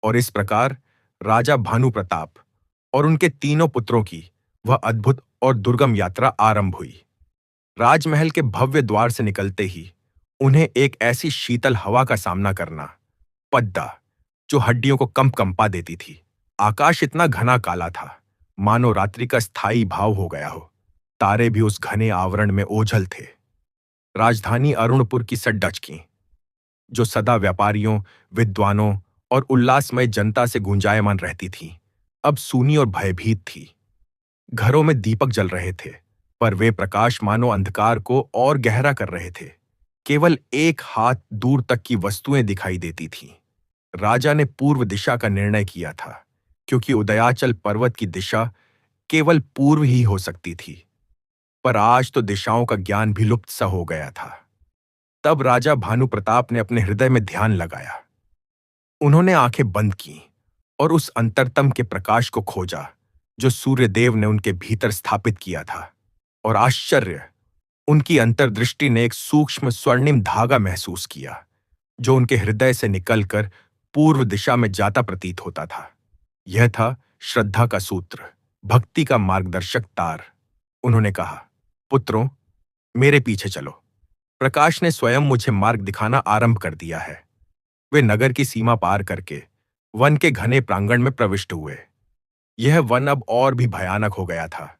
और इस प्रकार राजा भानु प्रताप और उनके तीनों पुत्रों की वह अद्भुत और दुर्गम यात्रा आरंभ हुई। राजमहल के भव्य द्वार से निकलते ही उन्हें एक ऐसी शीतल हवा का सामना करना पद्दा, जो हड्डियों को कंपा देती थी। आकाश इतना घना काला था, मानो रात्रि का स्थायी भाव हो गया हो। तारे भी उस घने आवरण में ओझल थे। राजधानी अरुणपुर की सड्डचकी, जो सदा व्यापारियों, विद्वानों और उल्लासमय जनता से गुंजायमान रहती थी, अब सूनी और भयभीत थी। घरों में दीपक जल रहे थे, पर वे प्रकाश मानो अंधकार को और गहरा कर रहे थे। केवल एक हाथ दूर तक की वस्तुएं दिखाई देती थीं। राजा ने पूर्व दिशा का निर्णय किया था, क्योंकि उदयाचल पर्वत की दिशा केवल पूर्व ही हो सकती थी। पर आज तो दिशाओं का ज्ञान भी लुप्त सा हो गया था। तब राजा भानु प्रताप ने अपने हृदय में ध्यान लगाया। उन्होंने आंखें बंद की और उस अंतरतम के प्रकाश को खोजा जो सूर्यदेव ने उनके भीतर स्थापित किया था। और आश्चर्य, उनकी अंतर्दृष्टि ने एक सूक्ष्म स्वर्णिम धागा महसूस किया, जो उनके हृदय से निकलकर पूर्व दिशा में जाता प्रतीत होता था। यह था श्रद्धा का सूत्र, भक्ति का मार्गदर्शक तार। उन्होंने कहा, पुत्रों, मेरे पीछे चलो। प्रकाश ने स्वयं मुझे मार्ग दिखाना आरंभ कर दिया है। वे नगर की सीमा पार करके वन के घने प्रांगण में प्रविष्ट हुए। यह वन अब और भी भयानक हो गया था।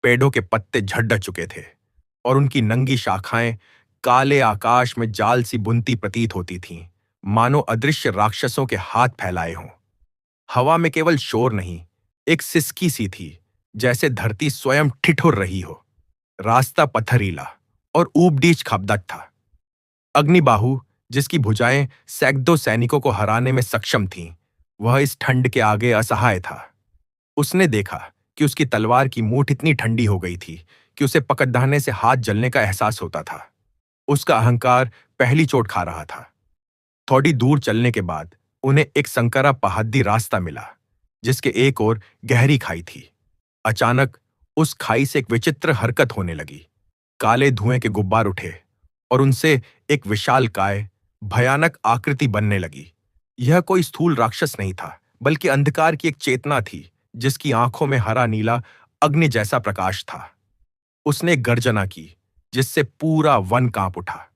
पेड़ों के पत्ते झड़ चुके थे और उनकी नंगी शाखाएं काले आकाश में जाल सी बुनती प्रतीत होती थीं, मानो अदृश्य राक्षसों के हाथ फैलाए हों। हवा में केवल शोर नहीं, एक सिसकी सी थी, जैसे धरती स्वयं ठिठुर रही हो। रास्ता पथरीला और ऊबडीच खाबदार था। अग्निबाहु, जिसकी भुजाएं सैकड़ों सैनिकों को हराने में सक्षम थीं, वह इस ठंड के आगे असहाय था। उसने देखा कि उसकी तलवार की मूठ इतनी ठंडी हो गई थी कि उसे पकड़ने से हाथ जलने का एहसास होता था। उसका अहंकार पहली चोट खा रहा था। थोड़ी दूर चलने के बाद उन्हें एक संकरा पहाड़ी रास्ता मिला, जिसके एक ओर गहरी खाई थी। अचानक उस खाई से एक विचित्र हरकत होने लगी। काले धुएं के गुब्बार उठे और उनसे एक विशालकाय, भयानक आकृति बनने लगी। यह कोई स्थूल राक्षस नहीं था, बल्कि अंधकार की एक चेतना थी, जिसकी आंखों में हरा नीला अग्नि जैसा प्रकाश था। उसने एक गर्जना की, जिससे पूरा वन कांप उठा।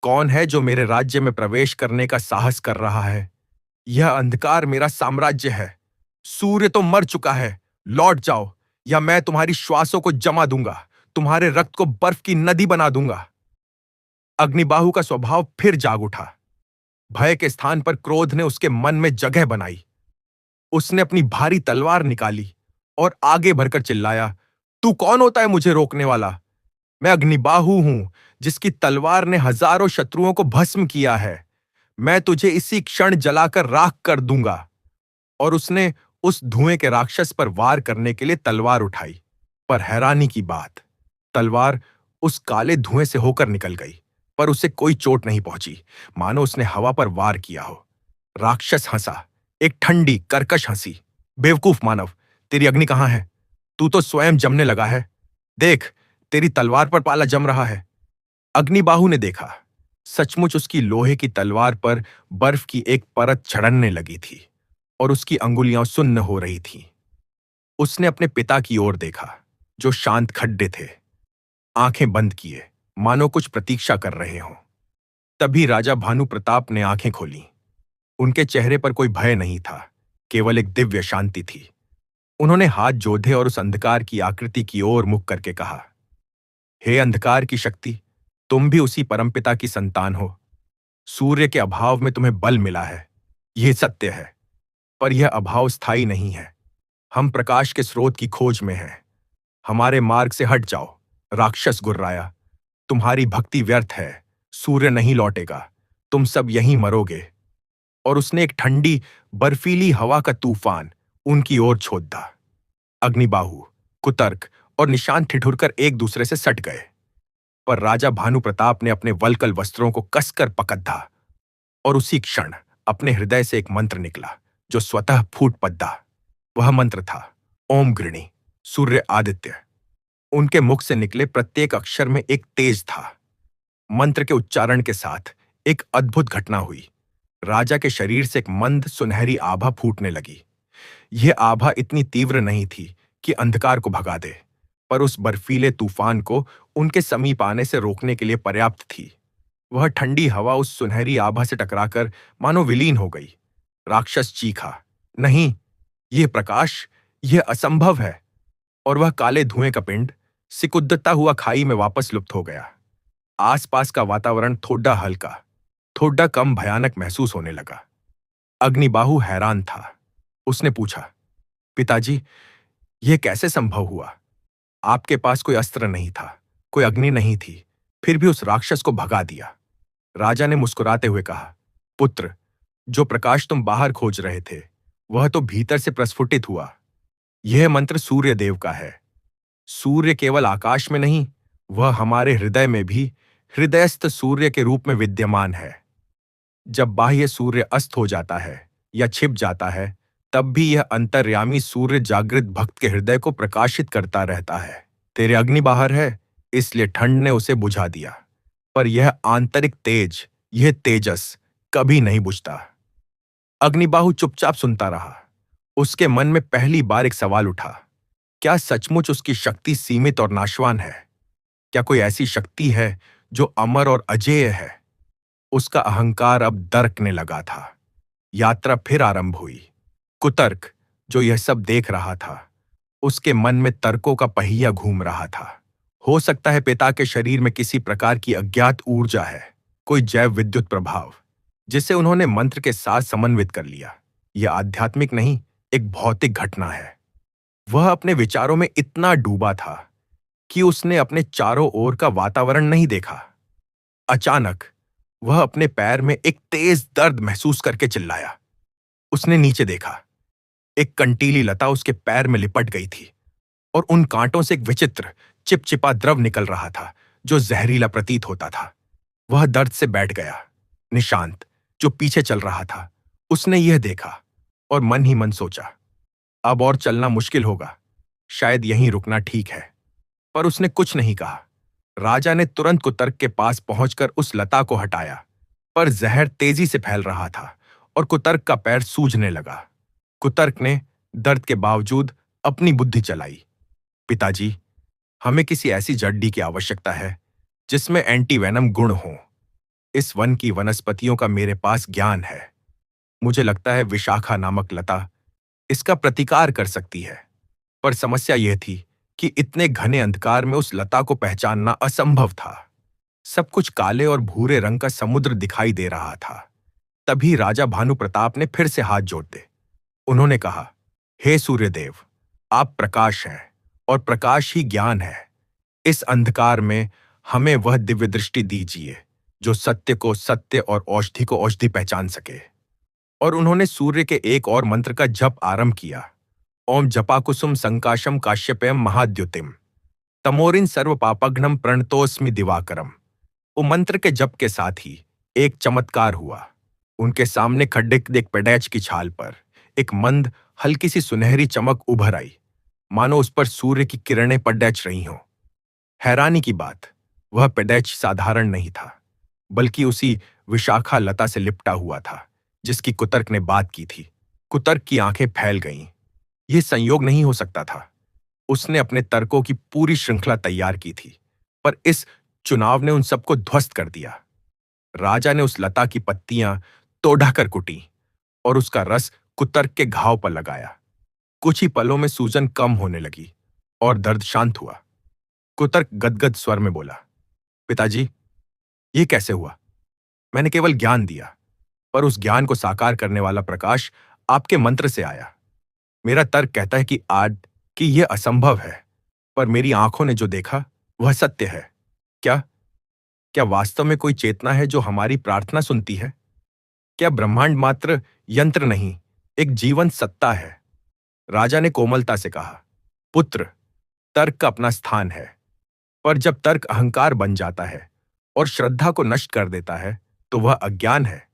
कौन है जो मेरे राज्य में प्रवेश करने का साहस कर रहा है? यह अंधकार मेरा साम्राज्य है। सूर्य तो मर चुका है, लौट जाओ, या मैं तुम्हारी श्वासों को जमा दूंगा, तुम्हारे रक्त को बर्फ की नदी बना दूंगा। अग्निबाहु का स्वभाव फिर जाग उठा। भय के स्थान पर क्रोध ने उसके मन में जगह बनाई। उसने अपनी भारी तलवार निकाली और आगे बढ़कर चिल्लाया, तू कौन होता है मुझे रोकने वाला? मैं अग्निबाहु हूं, जिसकी तलवार ने हजारों शत्रुओं को भस्म किया है। मैं तुझे इसी क्षण जलाकर राख कर दूंगा। और उसने उस धुएं के राक्षस पर वार करने के लिए तलवार उठाई। पर हैरानी की बात, तलवार उस काले धुएं से होकर निकल गई, पर उसे कोई चोट नहीं पहुंची, मानो उसने हवा पर वार किया हो। राक्षस हंसा, एक ठंडी कर्कश हंसी। बेवकूफ मानव, तेरी अग्नि कहां है? तू तो स्वयं जमने लगा है। देख, तेरी तलवार पर पाला जम रहा है। अग्निबाहु ने देखा, सचमुच उसकी लोहे की तलवार पर बर्फ की एक परत चढ़ने लगी थी और उसकी अंगुलियां सुन्न हो रही थीं। उसने अपने पिता की ओर देखा, जो शांत खड्डे थे, आंखें बंद किए, मानो कुछ प्रतीक्षा कर रहे हों। तभी राजा भानु प्रताप ने आंखें खोली। उनके चेहरे पर कोई भय नहीं था, केवल एक दिव्य शांति थी। उन्होंने हाथ जोड़े और उस अंधकार की आकृति की ओर मुख करके कहा, हे अंधकार की शक्ति, तुम भी उसी परमपिता की संतान हो। सूर्य के अभाव में तुम्हें बल मिला है, यह सत्य है, पर यह अभाव स्थायी नहीं है। हम प्रकाश के स्रोत की खोज में हैं। हमारे मार्ग से हट जाओ। राक्षस गुर्राया, तुम्हारी भक्ति व्यर्थ है, सूर्य नहीं लौटेगा, तुम सब यहीं मरोगे। और उसने एक ठंडी बर्फीली हवा का तूफान उनकी ओर छोड़ दा। अग्निबाहु, कुतर्क और निशांत ठिठुरकर एक दूसरे से सट गए। पर राजा भानु प्रताप ने अपने वल्कल वस्त्रों को कसकर पकड़ा और उसी क्षण अपने हृदय से एक मंत्र निकला, जो स्वतः फूट पड़ा। वह मंत्र था ओम गृणी सूर्य आदित्य। उनके मुख से निकले प्रत्येक अक्षर में एक तेज था। मंत्र के उच्चारण के साथ एक अद्भुत घटना हुई। राजा के शरीर से एक मंद सुनहरी आभा फूटने लगी। यह आभा इतनी तीव्र नहीं थी कि अंधकार को भगा दे, पर उस बर्फीले तूफान को उनके समीप आने से रोकने के लिए पर्याप्त थी। वह ठंडी हवा उस सुनहरी आभा से टकराकर मानो विलीन हो गई। राक्षस चीखा, नहीं, यह प्रकाश, यह असंभव है। और वह काले धुएं का पिंड सिकुड़ता हुआ खाई में वापस लुप्त हो गया। आसपास का वातावरण थोड़ा हल्का, थोड़ा कम भयानक महसूस होने लगा। अग्निबाहु हैरान था। उसने पूछा, पिताजी, यह कैसे संभव हुआ? आपके पास कोई अस्त्र नहीं था, कोई अग्नि नहीं थी, फिर भी उस राक्षस को भगा दिया। राजा ने मुस्कुराते हुए कहा, पुत्र, जो प्रकाश तुम बाहर खोज रहे थे, वह तो भीतर से प्रस्फुटित हुआ। यह मंत्र सूर्य देव का है। सूर्य केवल आकाश में नहीं, वह हमारे हृदय में भी हृदयस्थ सूर्य के रूप में विद्यमान है। जब बाह्य सूर्य अस्त हो जाता है या छिप जाता है, तब भी यह अंतर्यामी सूर्य जागृत भक्त के हृदय को प्रकाशित करता रहता है। तेरे अग्नि बाहर है, इसलिए ठंड ने उसे बुझा दिया, पर यह आंतरिक तेज, यह तेजस कभी नहीं बुझता। अग्निबाहु चुपचाप सुनता रहा। उसके मन में पहली बार एक सवाल उठा, क्या सचमुच उसकी शक्ति सीमित और नाशवान है? क्या कोई ऐसी शक्ति है जो अमर और अजेय है? उसका अहंकार अब दरकने लगा था। यात्रा फिर आरंभ हुई। कुतर्क, जो यह सब देख रहा था, उसके मन में तर्कों का पहिया घूम रहा था। हो सकता है पिता के शरीर में किसी प्रकार की अज्ञात ऊर्जा है, कोई जैव विद्युत प्रभाव, जिसे उन्होंने मंत्र के साथ समन्वित कर लिया। यह आध्यात्मिक नहीं, एक भौतिक घटना है। वह अपने विचारों में इतना डूबा था कि उसने अपने चारों ओर का वातावरण नहीं देखा। अचानक वह अपने पैर में एक तेज दर्द महसूस करके चिल्लाया। उसने नीचे देखा। एक कंटीली लता उसके पैर में लिपट गई थी और उन कांटों से एक विचित्र चिपचिपा द्रव निकल रहा था जो जहरीला प्रतीत होता था। वह दर्द से बैठ गया। निशांत, जो पीछे चल रहा था, उसने यह देखा और मन ही मन सोचा, अब और चलना मुश्किल होगा, शायद यहीं रुकना ठीक है। पर उसने कुछ नहीं कहा। राजा ने तुरंत कुतर्क के पास पहुंचकर उस लता को हटाया, पर जहर तेजी से फैल रहा था और कुतर्क का पैर सूजने लगा। कुतर्क ने दर्द के बावजूद अपनी बुद्धि चलाई। पिताजी, हमें किसी ऐसी जड्डी की आवश्यकता है जिसमें एंटीवेनम गुण हो। इस वन की वनस्पतियों का मेरे पास ज्ञान है। मुझे लगता है विशाखा नामक लता इसका प्रतिकार कर सकती है। पर समस्या यह थी कि इतने घने अंधकार में उस लता को पहचानना असंभव था। सब कुछ काले और भूरे रंग का समुद्र दिखाई दे रहा था। तभी राजा भानु प्रताप ने फिर से हाथ जोड़ दे। उन्होंने कहा, हे सूर्यदेव, आप प्रकाश हैं और प्रकाश ही ज्ञान है। इस अंधकार में हमें वह दिव्य दृष्टि दीजिए जो सत्य को सत्य और औषधि को औषधि पहचान सके। और उन्होंने सूर्य के एक और मंत्र का जप आरंभ किया। ओम जपाकुसुम संकाशम काश्यपेयम महाद्युतिम तमोरिन सर्व पापघ्नम प्रणतोस्मि दिवाकरम। वो मंत्र के जप के साथ ही एक चमत्कार हुआ। उनके सामने खड्डे एक पेडैच की छाल पर एक मंद हल्की सी सुनहरी चमक उभर आई, मानो उस पर सूर्य की किरणें पडैच रही हों। हैरानी की बात, वह पेडैच साधारण नहीं था, बल्कि उसी विशाखा लता से लिपटा हुआ था जिसकी कुतर्क ने बात की थी। कुतर्क की आंखें फैल गईं। यह संयोग नहीं हो सकता था। उसने अपने तर्कों की पूरी श्रृंखला तैयार की थी, पर इस चुनाव ने उन सबको ध्वस्त कर दिया। राजा ने उस लता की पत्तियां तोड़कर कुटी और उसका रस कुतर्क के घाव पर लगाया। कुछ ही पलों में सूजन कम होने लगी और दर्द शांत हुआ। कुतर्क गदगद स्वर में बोला, पिताजी, ये कैसे हुआ? मैंने केवल ज्ञान दिया, पर उस ज्ञान को साकार करने वाला प्रकाश आपके मंत्र से आया। मेरा तर्क कहता है कि यह असंभव है, पर मेरी आंखों ने जो देखा वह सत्य है। क्या क्या वास्तव में कोई चेतना है जो हमारी प्रार्थना सुनती है? क्या ब्रह्मांड मात्र यंत्र नहीं, एक जीवंत सत्ता है? राजा ने कोमलता से कहा, पुत्र, तर्क का अपना स्थान है, पर जब तर्क अहंकार बन जाता है और श्रद्धा को नष्ट कर देता है तो वह अज्ञान है।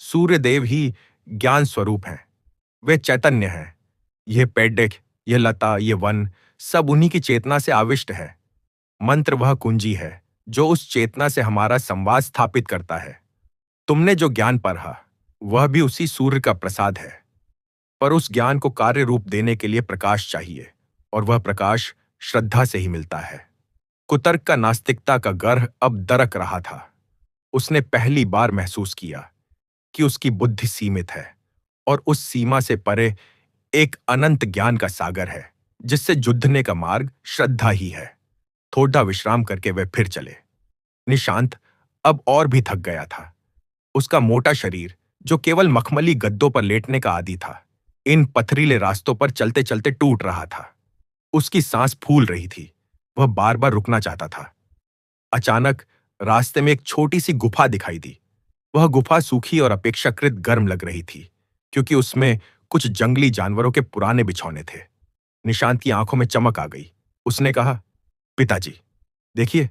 सूर्यदेव ही ज्ञान स्वरूप हैं। वे चैतन्य हैं। यह पेड़, यह लता, यह वन सब उन्हीं की चेतना से आविष्ट है। मंत्र वह कुंजी है जो उस चेतना से हमारा संवाद स्थापित करता है। तुमने जो ज्ञान पढ़ा वह भी उसी सूर्य का प्रसाद है, पर उस ज्ञान को कार्य रूप देने के लिए प्रकाश चाहिए, और वह प्रकाश श्रद्धा से ही मिलता है। कुतर्क का नास्तिकता का गर्ह अब दरक रहा था। उसने पहली बार महसूस किया कि उसकी बुद्धि सीमित है और उस सीमा से परे एक अनंत ज्ञान का सागर है, जिससे जुद्धने का मार्ग श्रद्धा ही है। थोड़ा विश्राम करके वे फिर चले। निशांत अब और भी थक गया था। उसका मोटा शरीर, जो केवल मखमली गद्दों पर लेटने का आदी था, इन पथरीले रास्तों पर चलते चलते टूट रहा था। उसकी सांस फूल रही थी। वह बार बार रुकना चाहता था। अचानक रास्ते में एक छोटी सी गुफा दिखाई दी। वह गुफा सूखी और अपेक्षाकृत गर्म लग रही थी, क्योंकि उसमें कुछ जंगली जानवरों के पुराने बिछौने थे। निशांत की आंखों में चमक आ गई। उसने कहा, पिताजी, देखिए,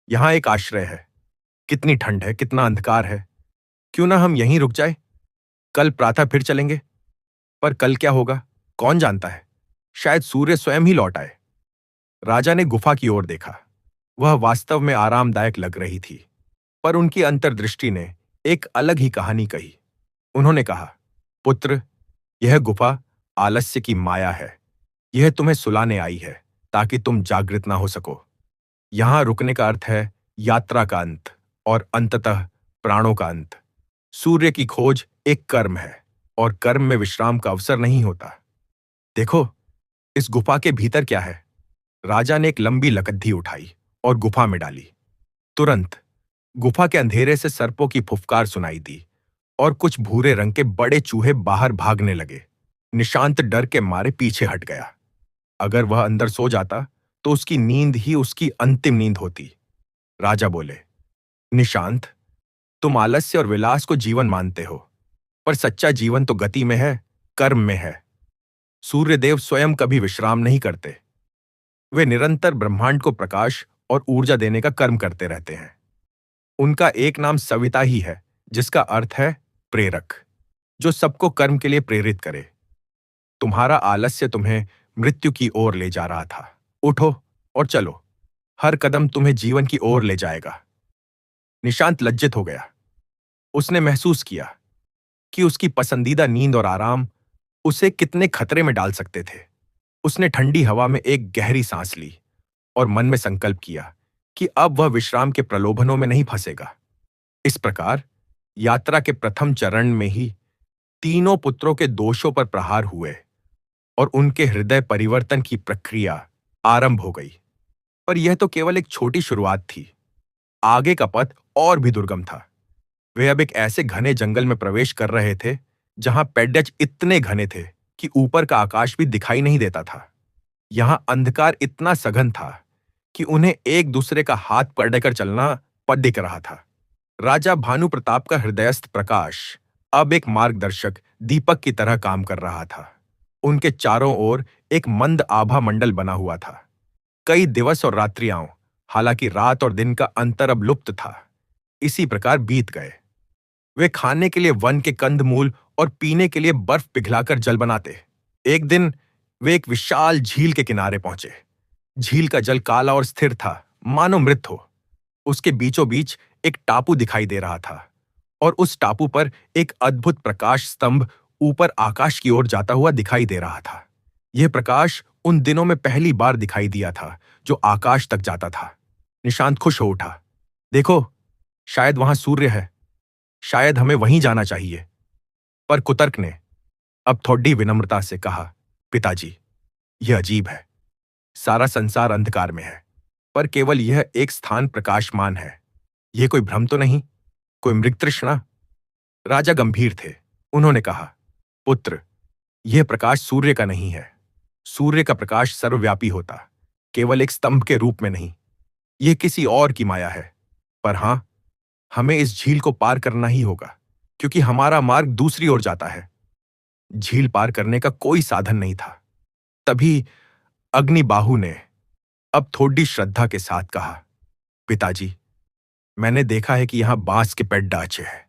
यहां एक आश्रय है। कितनी ठंड है, कितना अंधकार है। क्यों ना हम यहीं रुक जाए? कल प्रातः फिर चलेंगे। पर कल क्या होगा, कौन जानता है? शायद सूर्य स्वयं ही लौट आए। राजा ने गुफा की ओर देखा। वह वास्तव में आरामदायक लग रही थी, पर उनकी अंतर्दृष्टि ने एक अलग ही कहानी कही। उन्होंने कहा, पुत्र, यह गुफा आलस्य की माया है। यह तुम्हें सुलाने आई है, ताकि तुम जागृत ना हो सको। यहां रुकने का अर्थ है यात्रा का अंत, और अंततः प्राणों का अंत। सूर्य की खोज एक कर्म है, और कर्म में विश्राम का अवसर नहीं होता। देखो, इस गुफा के भीतर क्या है? राजा ने एक लंबी लकड़ी उठाई और गुफा में डाली। तुरंत गुफा के अंधेरे से सर्पों की फुफकार सुनाई दी, और कुछ भूरे रंग के बड़े चूहे बाहर भागने लगे। निशांत डर के मारे पीछे हट गया। अगर वह अंदर सो जाता तो उसकी नींद ही उसकी अंतिम नींद होती। राजा बोले, निशांत, तुम आलस्य और विलास को जीवन मानते हो, पर सच्चा जीवन तो गति में है, कर्म में है। सूर्यदेव स्वयं कभी विश्राम नहीं करते। वे निरंतर ब्रह्मांड को प्रकाश और ऊर्जा देने का कर्म करते रहते हैं। उनका एक नाम सविता ही है, जिसका अर्थ है प्रेरक, जो सबको कर्म के लिए प्रेरित करे। तुम्हारा आलस्य तुम्हें मृत्यु की ओर ले जा रहा था। उठो और चलो। हर कदम तुम्हें जीवन की ओर ले जाएगा। निशांत लज्जित हो गया। उसने महसूस किया कि उसकी पसंदीदा नींद और आराम उसे कितने खतरे में डाल सकते थे। उसने ठंडी हवा में एक गहरी सांस ली और मन में संकल्प किया कि अब वह विश्राम के प्रलोभनों में नहीं फंसेगा। इस प्रकार यात्रा के प्रथम चरण में ही तीनों पुत्रों के दोषों पर प्रहार हुए और उनके हृदय परिवर्तन की प्रक्रिया आरंभ हो गई। पर यह तो केवल एक छोटी शुरुआत थी। आगे का पथ और भी दुर्गम था। वे अब एक ऐसे घने जंगल में प्रवेश कर रहे थे जहां पेड़च इतने घने थे कि ऊपर का आकाश भी दिखाई नहीं देता था। यहां अंधकार इतना सघन था कि उन्हें एक दूसरे का हाथ पकड़कर चलना पड़ दिख रहा था। राजा भानु प्रताप का हृदयस्थ प्रकाश अब एक मार्गदर्शक दीपक की तरह काम कर रहा था। उनके चारों ओर एक मंद आभा मंडल बना हुआ था। कई दिवस और रात्रियां, हालांकि रात और दिन का अंतर अब लुप्त था, इसी प्रकार बीत गए। वे खाने के लिए वन के कंदमूल और पीने के लिए बर्फ पिघलाकर जल बनाते। एक दिन वे एक विशाल झील के किनारे पहुंचे। झील का जल काला और स्थिर था, मानो मृत हो। उसके बीचों बीच एक टापू दिखाई दे रहा था, और उस टापू पर एक अद्भुत प्रकाश स्तंभ ऊपर आकाश की ओर जाता हुआ दिखाई दे रहा था। यह प्रकाश उन दिनों में पहली बार दिखाई दिया था, जो आकाश तक जाता था। निशांत खुश हो उठा। देखो, शायद वहां सूर्य है। शायद हमें वहीं जाना चाहिए। पर कुतर्क ने अब थोड़ी विनम्रता से कहा, पिताजी, यह अजीब है। सारा संसार अंधकार में है, पर केवल यह एक स्थान प्रकाशमान है। यह कोई भ्रम तो नहीं, कोई मृग तृष्णा? राजा गंभीर थे। उन्होंने कहा, पुत्र, यह प्रकाश सूर्य का नहीं है। सूर्य का प्रकाश सर्वव्यापी होता, केवल एक स्तंभ के रूप में नहीं। यह किसी और की माया है। पर हां, हमें इस झील को पार करना ही होगा, क्योंकि हमारा मार्ग दूसरी ओर जाता है। झील पार करने का कोई साधन नहीं था। तभी अग्निबाहु ने अब थोड़ी श्रद्धा के साथ कहा, पिताजी, मैंने देखा है कि यहां बांस के पेड़ डाचे हैं।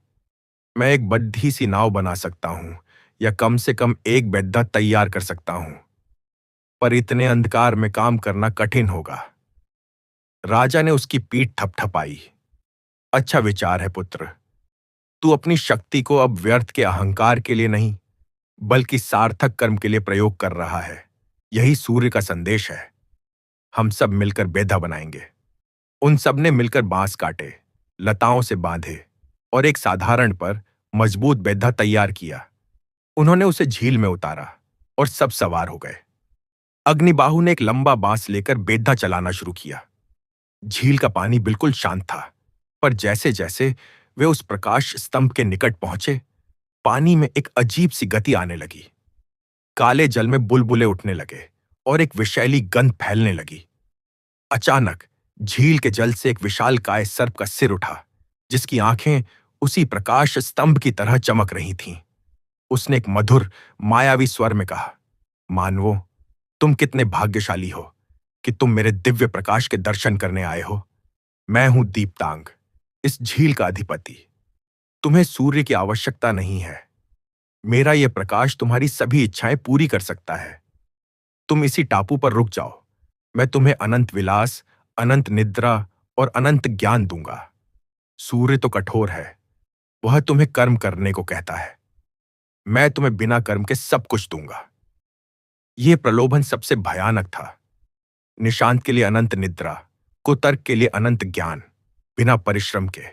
मैं एक बड्ढी सी नाव बना सकता हूं, या कम से कम एक बेड्डा तैयार कर सकता हूं, पर इतने अंधकार में काम करना कठिन होगा। राजा ने उसकी पीठ थपथपाई। अच्छा विचार है पुत्र, तू अपनी शक्ति को अब व्यर्थ के अहंकार के लिए नहीं, बल्कि सार्थक कर्म के लिए प्रयोग कर रहा है। यही सूर्य का संदेश है। हम सब मिलकर बेदा बनाएंगे। उन सब ने मिलकर बांस काटे, लताओं से बांधे और एक साधारण पर मजबूत बेदा तैयार किया। उन्होंने उसे झील में उतारा और सब सवार हो गए। अग्निबाहु ने एक लंबा बांस लेकर बेदा चलाना शुरू किया। झील का पानी बिल्कुल शांत था, पर जैसे जैसे वे उस प्रकाश स्तंभ के निकट पहुंचे, पानी में एक अजीब सी गति आने लगी। काले जल में बुलबुले उठने लगे और एक विषैली गंध फैलने लगी। अचानक झील के जल से एक विशालकाय सर्प का सिर उठा, जिसकी आंखें उसी प्रकाश स्तंभ की तरह चमक रही थीं। उसने एक मधुर, मायावी स्वर में कहा, मानवों, तुम कितने भाग्यशाली हो कि तुम मेरे दिव्य प्रकाश के दर्शन करने आए हो। मैं हूं दीप्तांग, इस झील का अधिपति। तुम्हें सूर्य की आवश्यकता नहीं है। मेरा यह प्रकाश तुम्हारी सभी इच्छाएं पूरी कर सकता है। तुम इसी टापू पर रुक जाओ। मैं तुम्हें अनंत विलास, अनंत निद्रा और अनंत ज्ञान दूंगा। सूर्य तो कठोर है, वह तुम्हें कर्म करने को कहता है। मैं तुम्हें बिना कर्म के सब कुछ दूंगा। यह प्रलोभन सबसे भयानक था। निशांत के लिए अनंत निद्रा, कुतर्क के लिए अनंत ज्ञान बिना परिश्रम के,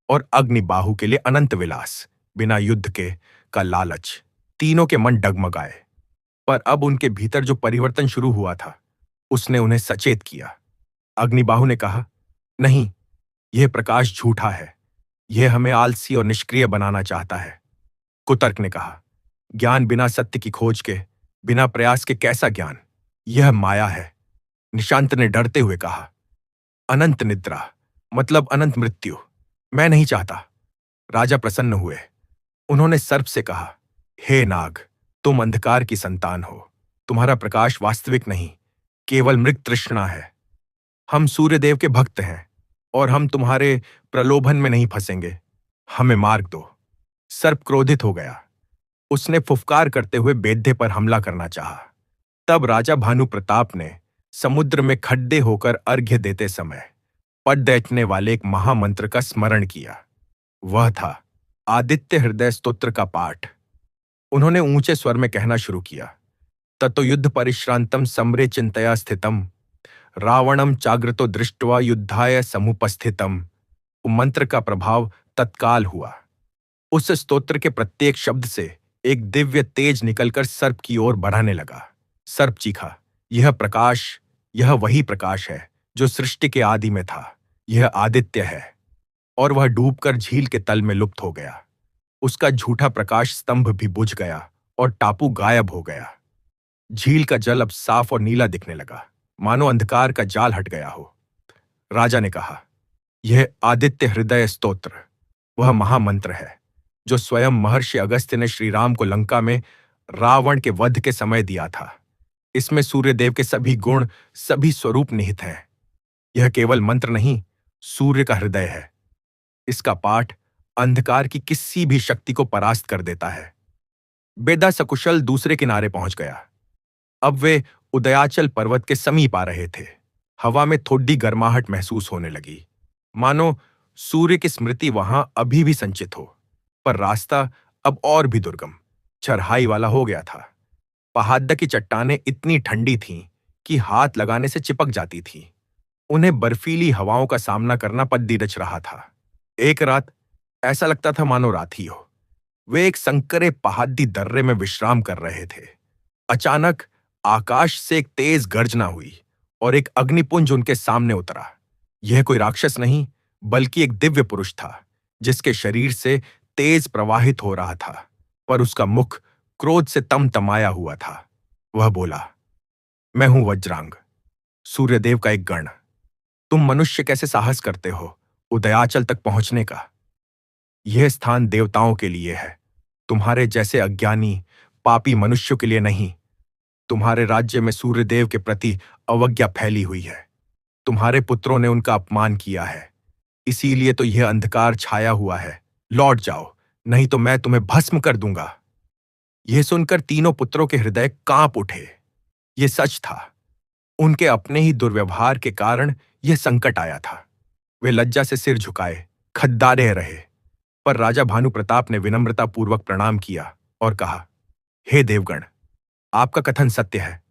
और अग्निबाहु के लिए अनंत विलास बिना युद्ध के का लालच। तीनों के मन डगमगाए, पर अब उनके भीतर जो परिवर्तन शुरू हुआ था, उसने उन्हें सचेत किया। अग्निबाहु ने कहा, नहीं, यह प्रकाश झूठा है। यह हमें आलसी और निष्क्रिय बनाना चाहता है। कुतर्क ने कहा, ज्ञान बिना सत्य की खोज के, बिना प्रयास के कैसा ज्ञान? यह माया है। निशांत ने डरते हुए कहा, अनंत निद्रा मतलब अनंत मृत्यु मैं नहीं चाहता। राजा प्रसन्न हुए। उन्होंने सर्प से कहा, हे नाग, तुम अंधकार की संतान हो। तुम्हारा प्रकाश वास्तविक नहीं, केवल मृग तृष्णा है। हम सूर्यदेव के भक्त हैं और हम तुम्हारे प्रलोभन में नहीं फंसेंगे। हमें मार्ग दो। सर्प क्रोधित हो गया। उसने फुफकार करते हुए बेद्धे पर हमला करना चाहा। तब राजा भानु प्रताप ने समुद्र में खड्डे होकर अर्घ्य देते समय पद दैठने वाले एक महामंत्र का स्मरण किया। वह था आदित्य हृदय स्तोत्र का पाठ। उन्होंने ऊंचे स्वर में कहना शुरू किया, ततो युद्ध परिश्रांतम समरे चिंतया स्थितम रावणम चाग्रतो दृष्ट्वा युद्धाय समुपस्थितम। मंत्र का प्रभाव तत्काल हुआ। उस स्तोत्र के प्रत्येक शब्द से एक दिव्य तेज निकलकर सर्प की ओर बढ़ाने लगा। सर्प चीखा, यह प्रकाश, यह वही प्रकाश है जो सृष्टि के आदि में था। यह आदित्य है। और वह डूबकर झील के तल में लुप्त हो गया। उसका झूठा प्रकाश स्तंभ भी बुझ गया और टापू गायब हो गया। झील का जल अब साफ और नीला दिखने लगा, मानो अंधकार का जाल हट गया हो। राजा ने कहा, यह आदित्य हृदय स्तोत्र वह महामंत्र है जो स्वयं महर्षि अगस्त्य ने श्री राम को लंका में रावण के वध के समय दिया था। इसमें सूर्यदेव के सभी गुण, सभी स्वरूप निहित हैं। यह केवल मंत्र नहीं, सूर्य का हृदय है। इसका पाठ अंधकार की किसी भी शक्ति को परास्त कर देता है। बेदा सकुशल दूसरे किनारे पहुंच गया। अब वे उदयाचल पर्वत के समीप आ रहे थे। हवा में थोड़ी गर्माहट महसूस होने लगी, मानो सूर्य की स्मृति वहां अभी भी संचित हो। पर रास्ता अब और भी दुर्गम, चढ़ाई वाला हो गया था। पहाड़ की चट्टानें इतनी ठंडी थीं कि हाथ लगाने से चिपक जाती थीं। उन्हें बर्फीली हवाओं का सामना करना पद्दी रच रहा था। एक रात ऐसा लगता था मानो रात ही हो। वे एक संकरे पहाड़ी दर्रे में विश्राम कर रहे थे। अचानक आकाश से एक तेज गर्जना हुई और एक अग्निपुंज उनके सामने उतरा। यह कोई राक्षस नहीं, बल्कि एक दिव्य पुरुष था, जिसके शरीर से तेज प्रवाहित हो रहा था, पर उसका मुख क्रोध से तमतमाया हुआ था। वह बोला, मैं हूं वज्रांग, सूर्यदेव का एक गण। तुम मनुष्य कैसे साहस करते हो उदयाचल तक पहुंचने का? यह स्थान देवताओं के लिए है, तुम्हारे जैसे अज्ञानी पापी मनुष्यों के लिए नहीं। तुम्हारे राज्य में सूर्यदेव के प्रति अवज्ञा फैली हुई है। तुम्हारे पुत्रों ने उनका अपमान किया है, इसीलिए तो यह अंधकार छाया हुआ है। लौट जाओ, नहीं तो मैं तुम्हें भस्म कर दूंगा। यह सुनकर तीनों पुत्रों के हृदय कांप उठे। यह सच था, उनके अपने ही दुर्व्यवहार के कारण यह संकट आया था। वे लज्जा से सिर झुकाए खद्दारे रहे। पर राजा भानु प्रताप ने विनम्रतापूर्वक प्रणाम किया और कहा, हे देवगण, आपका कथन सत्य है।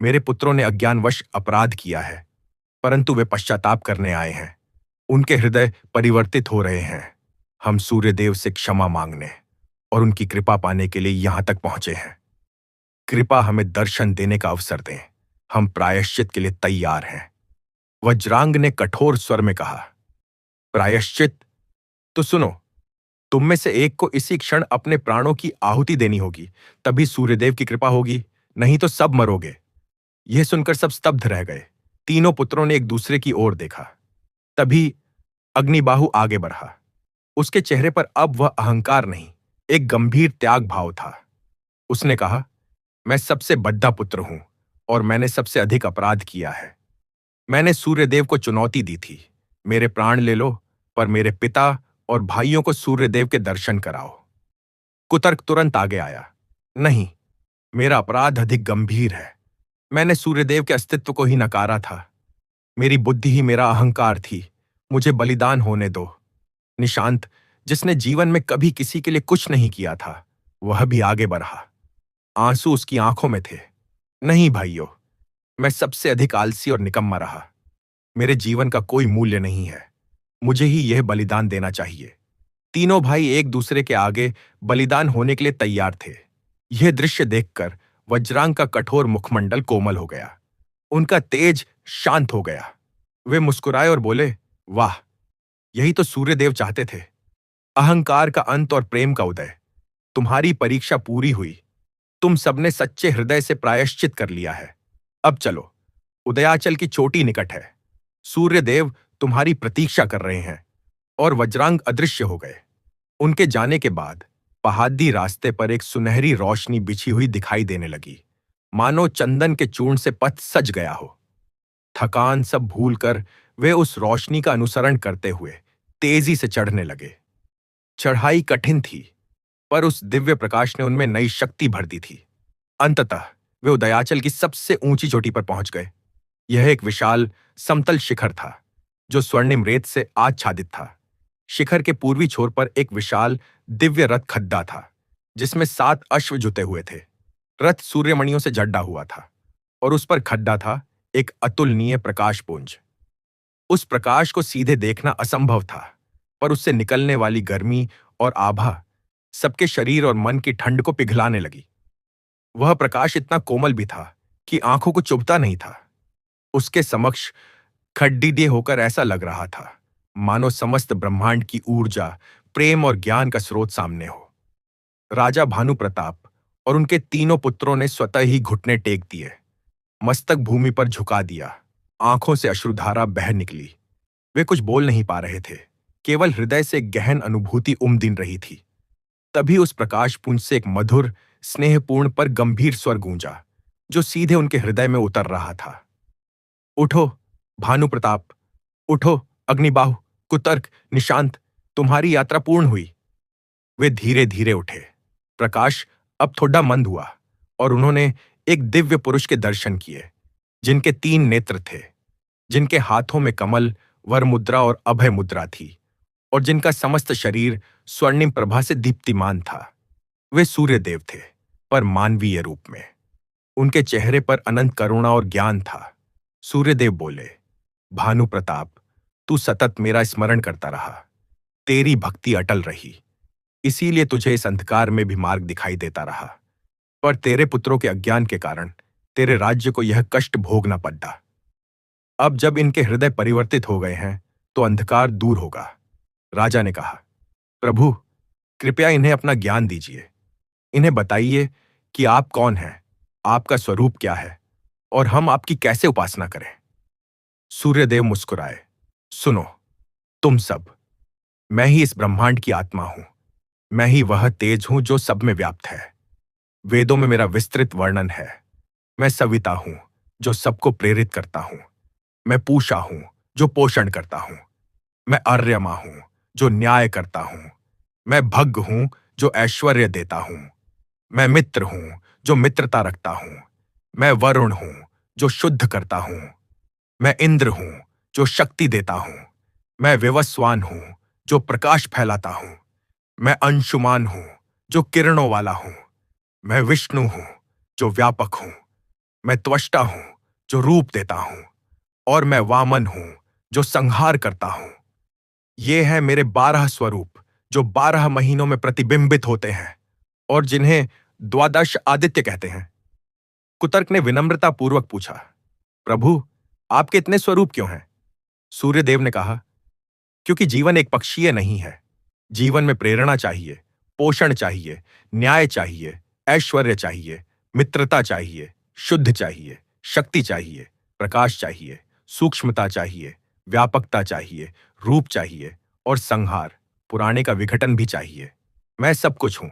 मेरे पुत्रों ने अज्ञानवश अपराध किया है, परंतु वे पश्चाताप करने आए हैं। उनके हृदय परिवर्तित हो रहे हैं। हम सूर्यदेव से क्षमा मांगने और उनकी कृपा पाने के लिए यहां तक पहुंचे हैं। कृपा हमें दर्शन देने का अवसर दें। हम प्रायश्चित के लिए तैयार हैं। वज्रांग ने कठोर स्वर में कहा, प्रायश्चित? तो सुनो, तुम में से एक को इसी क्षण अपने प्राणों की आहुति देनी होगी, तभी सूर्यदेव की कृपा होगी, नहीं तो सब मरोगे। यह सुनकर सब स्तब्ध रह गए। तीनों पुत्रों ने एक दूसरे की ओर देखा। तभी अग्निबाहु आगे बढ़ा। उसके चेहरे पर अब वह अहंकार नहीं, एक गंभीर त्याग भाव था। उसने कहा, मैं सबसे बड़ा पुत्र हूं और मैंने सबसे अधिक अपराध किया है। मैंने सूर्यदेव को चुनौती दी थी, मेरे प्राण ले लो, पर मेरे पिता और भाइयों को सूर्यदेव के दर्शन कराओ। कुतर्क तुरंत आगे आया, नहीं, मेरा अपराध अधिक गंभीर है। मैंने सूर्यदेव के अस्तित्व को ही नकारा था। मेरी बुद्धि ही मेरा अहंकार थी। मुझे बलिदान होने दो। निशांत, जिसने जीवन में कभी किसी के लिए कुछ नहीं किया था, वह भी आगे बढ़ा। आंसू उसकी आंखों में थे। नहीं भाइयों, मैं सबसे अधिक आलसी और निकम्मा रहा। मेरे जीवन का कोई मूल्य नहीं है। मुझे ही यह बलिदान देना चाहिए। तीनों भाई एक दूसरे के आगे बलिदान होने के लिए तैयार थे। यह दृश्य देखकर वज्रांग का कठोर मुखमंडल कोमल हो गया। उनका तेज शांत हो गया। वे मुस्कुराए और बोले, वाह, यही तो सूर्यदेव चाहते थे। अहंकार का अंत और प्रेम का उदय। तुम्हारी परीक्षा पूरी हुई। तुम सबने सच्चे हृदय से प्रायश्चित कर लिया है। अब चलो, उदयाचल की चोटी निकट है। सूर्यदेव तुम्हारी प्रतीक्षा कर रहे हैं। और वज्रांग अदृश्य हो गए। उनके जाने के बाद पहाड़ी रास्ते पर एक सुनहरी रोशनी बिछी हुई दिखाई देने लगी, मानो चंदन के चूर्ण से पथ सज गया हो। थकान सब भूलकर वे उस रोशनी का अनुसरण करते हुए तेजी से चढ़ने लगे। चढ़ाई कठिन थी, पर उस दिव्य प्रकाश ने उनमें नई शक्ति भर दी थी। अंततः वे उदयाचल की सबसे ऊंची चोटी पर पहुंच गए। यह एक विशाल समतल शिखर था, जो स्वर्णिम रेत से आच्छादित था। शिखर के पूर्वी छोर पर एक विशाल दिव्य रथ खड्डा था, जिसमें 7 अश्व जुते हुए थे। रथ सूर्यमणियों से जड्डा हुआ था और उस पर खड्डा था एक अतुलनीय प्रकाशपुंज। उस प्रकाश को सीधे देखना असंभव था, पर उससे निकलने वाली गर्मी और आभा सबके शरीर और मन की ठंड को पिघलाने लगी। वह प्रकाश इतना कोमल भी था कि आंखों को चुभता नहीं था। उसके समक्ष खड्डीदे होकर ऐसा लग रहा था मानो समस्त ब्रह्मांड की ऊर्जा, प्रेम और ज्ञान का स्रोत सामने हो। राजा भानु प्रताप और उनके तीनों पुत्रों ने स्वतः ही घुटने टेक दिए, मस्तक भूमि पर झुका दिया। आंखों से अश्रुधारा बह निकली। वे कुछ बोल नहीं पा रहे थे, केवल हृदय से गहन अनुभूति उमड़ रही थी। तभी उस प्रकाशपुंज से एक मधुर, स्नेहपूर्ण पर गंभीर स्वर गूंजा, जो सीधे उनके हृदय में उतर रहा था। उठो भानु प्रताप, उठो अग्निबाहु, कुतर्क, निशांत, तुम्हारी यात्रा पूर्ण हुई। वे धीरे धीरे उठे। प्रकाश अब थोड़ा मंद हुआ और उन्होंने एक दिव्य पुरुष के दर्शन किए, जिनके 3 नेत्र थे, जिनके हाथों में कमल, वर मुद्रा और अभय मुद्रा थी, और जिनका समस्त शरीर स्वर्णिम प्रभा से दीप्तिमान था। वे सूर्यदेव थे, पर मानवीय रूप में। उनके चेहरे पर अनंत करुणा और ज्ञान था। सूर्यदेव बोले, भानु प्रताप, तू सतत मेरा स्मरण करता रहा। तेरी भक्ति अटल रही, इसीलिए तुझे इस अंधकार में भी मार्ग दिखाई देता रहा। पर तेरे पुत्रों के अज्ञान के कारण तेरे राज्य को यह कष्ट भोगना पड़ा। अब जब इनके हृदय परिवर्तित हो गए हैं, तो अंधकार दूर होगा। राजा ने कहा, प्रभु, कृपया इन्हें अपना ज्ञान दीजिए। इन्हें बताइए कि आप कौन हैं, आपका स्वरूप क्या है, और हम आपकी कैसे उपासना करें। सूर्यदेव मुस्कुराए, सुनो तुम सब, मैं ही इस ब्रह्मांड की आत्मा हूं। मैं ही वह तेज हूं जो सब में व्याप्त है। वेदों में मेरा विस्तृत वर्णन है। मैं सविता हूं, जो सबको प्रेरित करता हूं। मैं पूषा हूं, जो पोषण करता हूं। मैं आर्यमा हूं, जो न्याय करता हूं। मैं भग्ग हूं, जो ऐश्वर्य देता हूं। मैं मित्र हूं, जो मित्रता रखता हूं। मैं वरुण हूं, जो शुद्ध करता हूं। मैं इंद्र हूं, जो शक्ति देता हूं। मैं विवस्वान हूं, जो प्रकाश फैलाता हूं। मैं अंशुमान हूं, जो किरणों वाला हूं। मैं विष्णु हूं, जो व्यापक हूं। मैं त्वष्टा हूं, जो रूप देता हूं। और मैं वामन हूं, जो संहार करता हूं। ये हैं मेरे 12 स्वरूप, जो 12 महीनों में प्रतिबिंबित होते हैं और जिन्हें द्वादश आदित्य कहते हैं। कुतर्क ने विनम्रता पूर्वक पूछा, प्रभु, आपके इतने स्वरूप क्यों हैं? सूर्यदेव ने कहा, क्योंकि जीवन एक पक्षीय नहीं है। जीवन में प्रेरणा चाहिए, पोषण चाहिए, न्याय चाहिए, ऐश्वर्य चाहिए, मित्रता चाहिए, शुद्ध चाहिए, शक्ति चाहिए, प्रकाश चाहिए, सूक्ष्मता चाहिए, व्यापकता चाहिए, रूप चाहिए और संहार, पुराने का विघटन भी चाहिए। मैं सब कुछ हूं।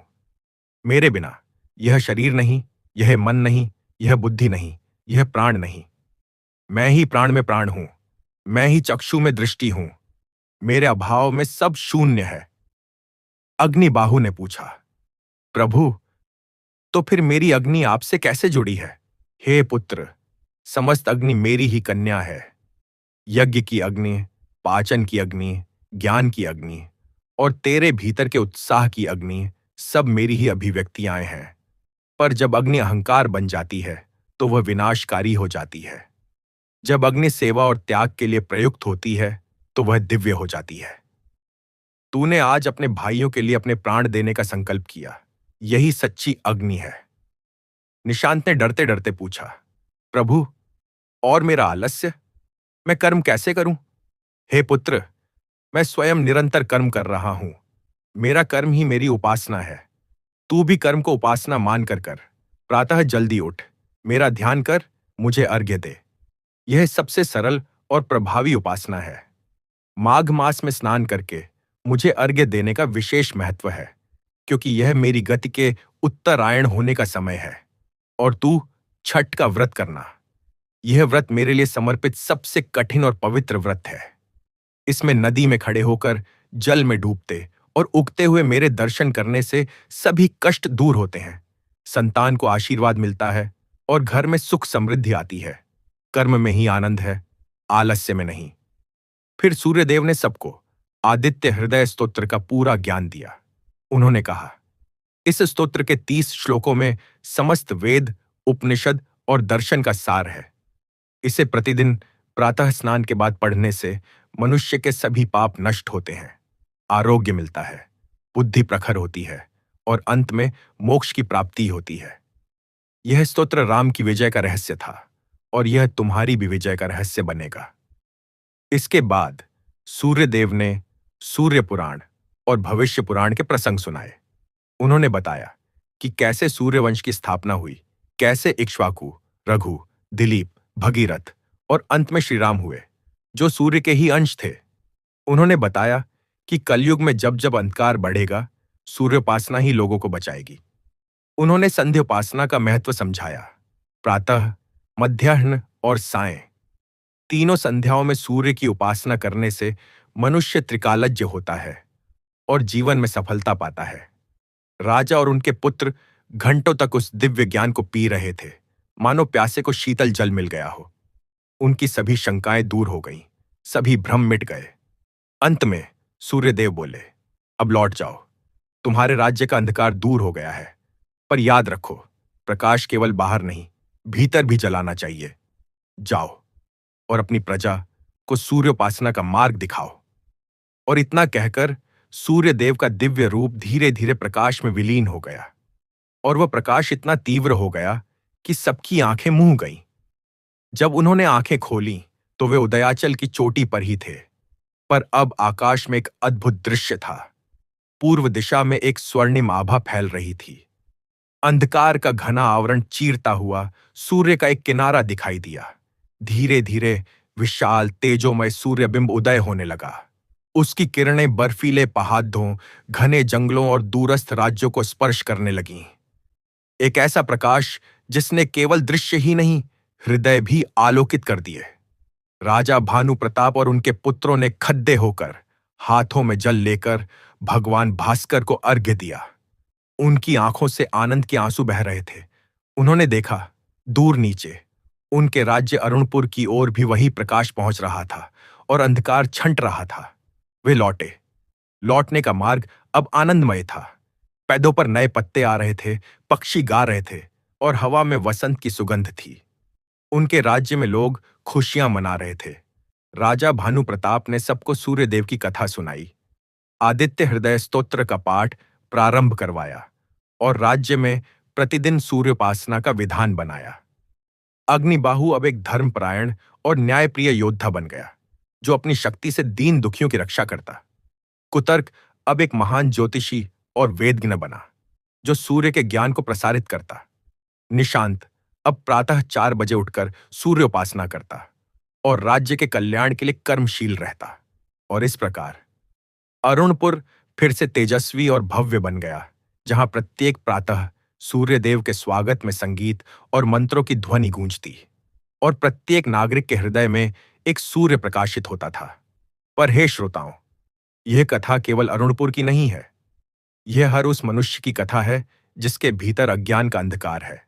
मेरे बिना यह शरीर नहीं, यह मन नहीं, यह बुद्धि नहीं, यह प्राण नहीं। मैं ही प्राण में प्राण हूं। मैं ही चक्षु में दृष्टि हूं। मेरे अभाव में सब शून्य है। अग्निबाहु ने पूछा, प्रभु, तो फिर मेरी अग्नि आपसे कैसे जुड़ी है? हे पुत्र, समस्त अग्नि मेरी ही कन्या है। यज्ञ की अग्नि, पाचन की अग्नि, ज्ञान की अग्नि और तेरे भीतर के उत्साह की अग्नि सब मेरी ही अभिव्यक्तियां हैं। पर जब अग्नि अहंकार बन जाती है तो वह विनाशकारी हो जाती है। जब अग्नि सेवा और त्याग के लिए प्रयुक्त होती है तो वह दिव्य हो जाती है। तूने आज अपने भाइयों के लिए अपने प्राण देने का संकल्प किया। यही सच्ची अग्नि है। निशांत ने डरते डरते पूछा, प्रभु, और मेरा आलस्य? मैं कर्म कैसे करूं? हे पुत्र, मैं स्वयं निरंतर कर्म कर रहा हूं। मेरा कर्म ही मेरी उपासना है। तू भी कर्म को उपासना मानकर कर। प्रातः जल्दी उठ, मेरा ध्यान कर, मुझे अर्घ्य दे। यह सबसे सरल और प्रभावी उपासना है। माघ मास में स्नान करके मुझे अर्घ्य देने का विशेष महत्व है, क्योंकि यह मेरी गति के उत्तरायण होने का समय है। और तू छठ का व्रत करना। यह व्रत मेरे लिए समर्पित सबसे कठिन और पवित्र व्रत है। इसमें नदी में खड़े होकर जल में डूबते और उगते हुए मेरे दर्शन करने से सभी कष्ट दूर होते हैं, संतान को आशीर्वाद मिलता है और घर में सुख समृद्धि आती है। कर्म में ही आनंद है, आलस्य में नहीं। फिर सूर्यदेव ने सबको आदित्य हृदय स्तोत्र का पूरा ज्ञान दिया। उन्होंने कहा, इस स्तोत्र के 30 श्लोकों में समस्त वेद, उपनिषद और दर्शन का सार है। इसे प्रतिदिन प्रातः स्नान के बाद पढ़ने से मनुष्य के सभी पाप नष्ट होते हैं, आरोग्य मिलता है, बुद्धि प्रखर होती है और अंत में मोक्ष की प्राप्ति होती है। यह स्तोत्र राम की विजय का रहस्य था और यह तुम्हारी भी विजय का रहस्य बनेगा। इसके बाद सूर्यदेव ने सूर्य पुराण और भविष्य पुराण के प्रसंग सुनाए। उन्होंने बताया कि कैसे सूर्यवंश की स्थापना हुई, कैसे इक्ष्वाकु, रघु, दिलीप, भगीरथ और अंत में श्रीराम हुए, जो सूर्य के ही अंश थे। उन्होंने बताया कि कलयुग में जब जब अंधकार बढ़ेगा, सूर्योपासना ही लोगों को बचाएगी। उन्होंने संध्योपासना का महत्व समझाया। प्रातः, मध्याह्न और सायं, तीनों संध्याओं में सूर्य की उपासना करने से मनुष्य त्रिकालज्ञ होता है और जीवन में सफलता पाता है। राजा और उनके पुत्र घंटों तक उस दिव्य ज्ञान को पी रहे थे, मानो प्यासे को शीतल जल मिल गया हो। उनकी सभी शंकाएं दूर हो गईं, सभी भ्रम मिट गए। अंत में सूर्यदेव बोले, अब लौट जाओ, तुम्हारे राज्य का अंधकार दूर हो गया है। पर याद रखो, प्रकाश केवल बाहर नहीं, भीतर भी जलाना चाहिए। जाओ और अपनी प्रजा को सूर्योपासना का मार्ग दिखाओ। और इतना कहकर सूर्यदेव का दिव्य रूप धीरे धीरे प्रकाश में विलीन हो गया और वह प्रकाश इतना तीव्र हो गया कि सबकी आंखें मूंद गईं। जब उन्होंने आंखें खोलीं तो वे उदयाचल की चोटी पर ही थे, पर अब आकाश में एक अद्भुत दृश्य था। पूर्व दिशा में एक स्वर्णिम आभा फैल रही थी। अंधकार का घना आवरण चीरता हुआ सूर्य का एक किनारा दिखाई दिया। धीरे धीरे विशाल तेजोमय सूर्यबिंब उदय होने लगा। उसकी किरणें बर्फीले पहाड़ों, घने जंगलों और दूरस्थ राज्यों को स्पर्श करने लगीं। एक ऐसा प्रकाश जिसने केवल दृश्य ही नहीं, हृदय भी आलोकित कर दिए। राजा भानु प्रताप और उनके पुत्रों ने खद्दे होकर, हाथों में जल लेकर भगवान भास्कर को अर्घ्य दिया। उनकी आंखों से आनंद के आंसू बह रहे थे। उन्होंने देखा, दूर नीचे उनके राज्य अरुणपुर की ओर भी वही प्रकाश पहुंच रहा था और अंधकार छंट रहा था। वे लौटे, लौटने का मार्ग अब आनंदमय था। पेड़ों पर नए पत्ते आ रहे थे, पक्षी गा रहे थे और हवा में वसंत की सुगंध थी। उनके राज्य में लोग खुशियां मना रहे थे। राजा भानु प्रताप ने सबको सूर्यदेव की कथा सुनाई, आदित्य हृदय स्तोत्र का पाठ प्रारंभ करवाया और राज्य में प्रतिदिन सूर्योपासना का विधान बनाया। अग्निबाहु अब एक धर्मपरायण और न्यायप्रिय योद्धा बन गया, जो अपनी शक्ति से दीन दुखियों की रक्षा करता। कुतर्क अब एक महान ज्योतिषी और वेदज्ञ बना, जो सूर्य के ज्ञान को प्रसारित करता। निशांत अब प्रातः 4 बजे उठकर सूर्योपासना करता और राज्य के कल्याण के लिए कर्मशील रहता। और इस प्रकार अरुणपुर फिर से तेजस्वी और भव्य बन गया, जहां प्रत्येक प्रातः सूर्यदेव के स्वागत में संगीत और मंत्रों की ध्वनि गूंजती और प्रत्येक नागरिक के हृदय में एक सूर्य प्रकाशित होता था। पर हे श्रोताओं, यह कथा केवल अरुणपुर की नहीं है। यह हर उस मनुष्य की कथा है जिसके भीतर अज्ञान का अंधकार है।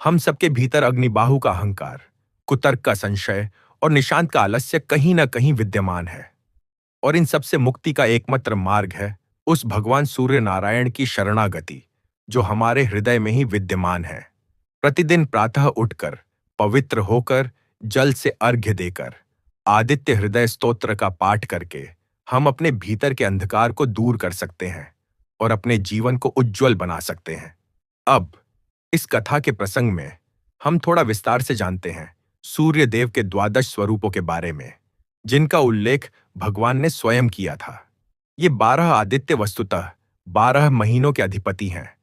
हम सबके भीतर अग्निबाहु का अहंकार, कुतर्क का संशय और निशांत का आलस्य कहीं ना कहीं विद्यमान है। और इन सबसे मुक्ति का एकमात्र मार्ग है उस भगवान सूर्य नारायण की शरणागति, जो हमारे हृदय में ही विद्यमान है। प्रतिदिन प्रातः उठकर, पवित्र होकर, जल से अर्घ्य देकर, आदित्य हृदय स्तोत्र का पाठ करके हम अपने भीतर के अंधकार को दूर कर सकते हैं और अपने जीवन को उज्जवल बना सकते हैं। अब इस कथा के प्रसंग में हम थोड़ा विस्तार से जानते हैं सूर्य देव के 12 स्वरूपों के बारे में, जिनका उल्लेख भगवान ने स्वयं किया था। ये 12 आदित्य वस्तुतः 12 महीनों के अधिपति हैं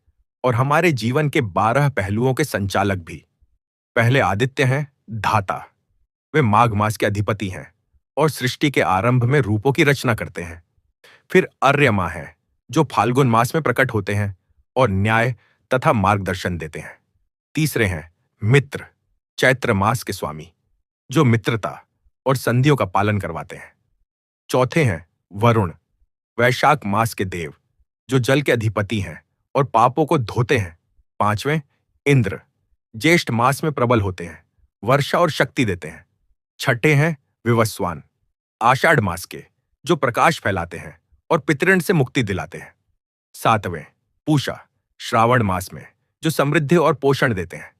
और हमारे जीवन के 12 पहलुओं के संचालक भी। पहले आदित्य हैं धाता। वे माघ मास के अधिपति हैं और सृष्टि के आरंभ में रूपों की रचना करते हैं। फिर अर्यमा हैं, जो फाल्गुन मास में प्रकट होते हैं और न्याय तथा मार्गदर्शन देते हैं। तीसरे हैं मित्र, चैत्र मास के स्वामी, जो मित्रता और संधियों का पालन करवाते हैं। चौथे हैं वरुण, वैशाख मास के देव, जो जल के अधिपति हैं और पापों को धोते हैं। पांचवें इंद्र, ज्येष्ठ मास में प्रबल होते हैं, वर्षा और शक्ति देते हैं। छठे हैं विवस्वान, आषाढ़ मास के, जो प्रकाश फैलाते हैं और पितृण से मुक्ति दिलाते हैं। सातवें पूषा, श्रावण मास में, जो समृद्धि और पोषण देते हैं।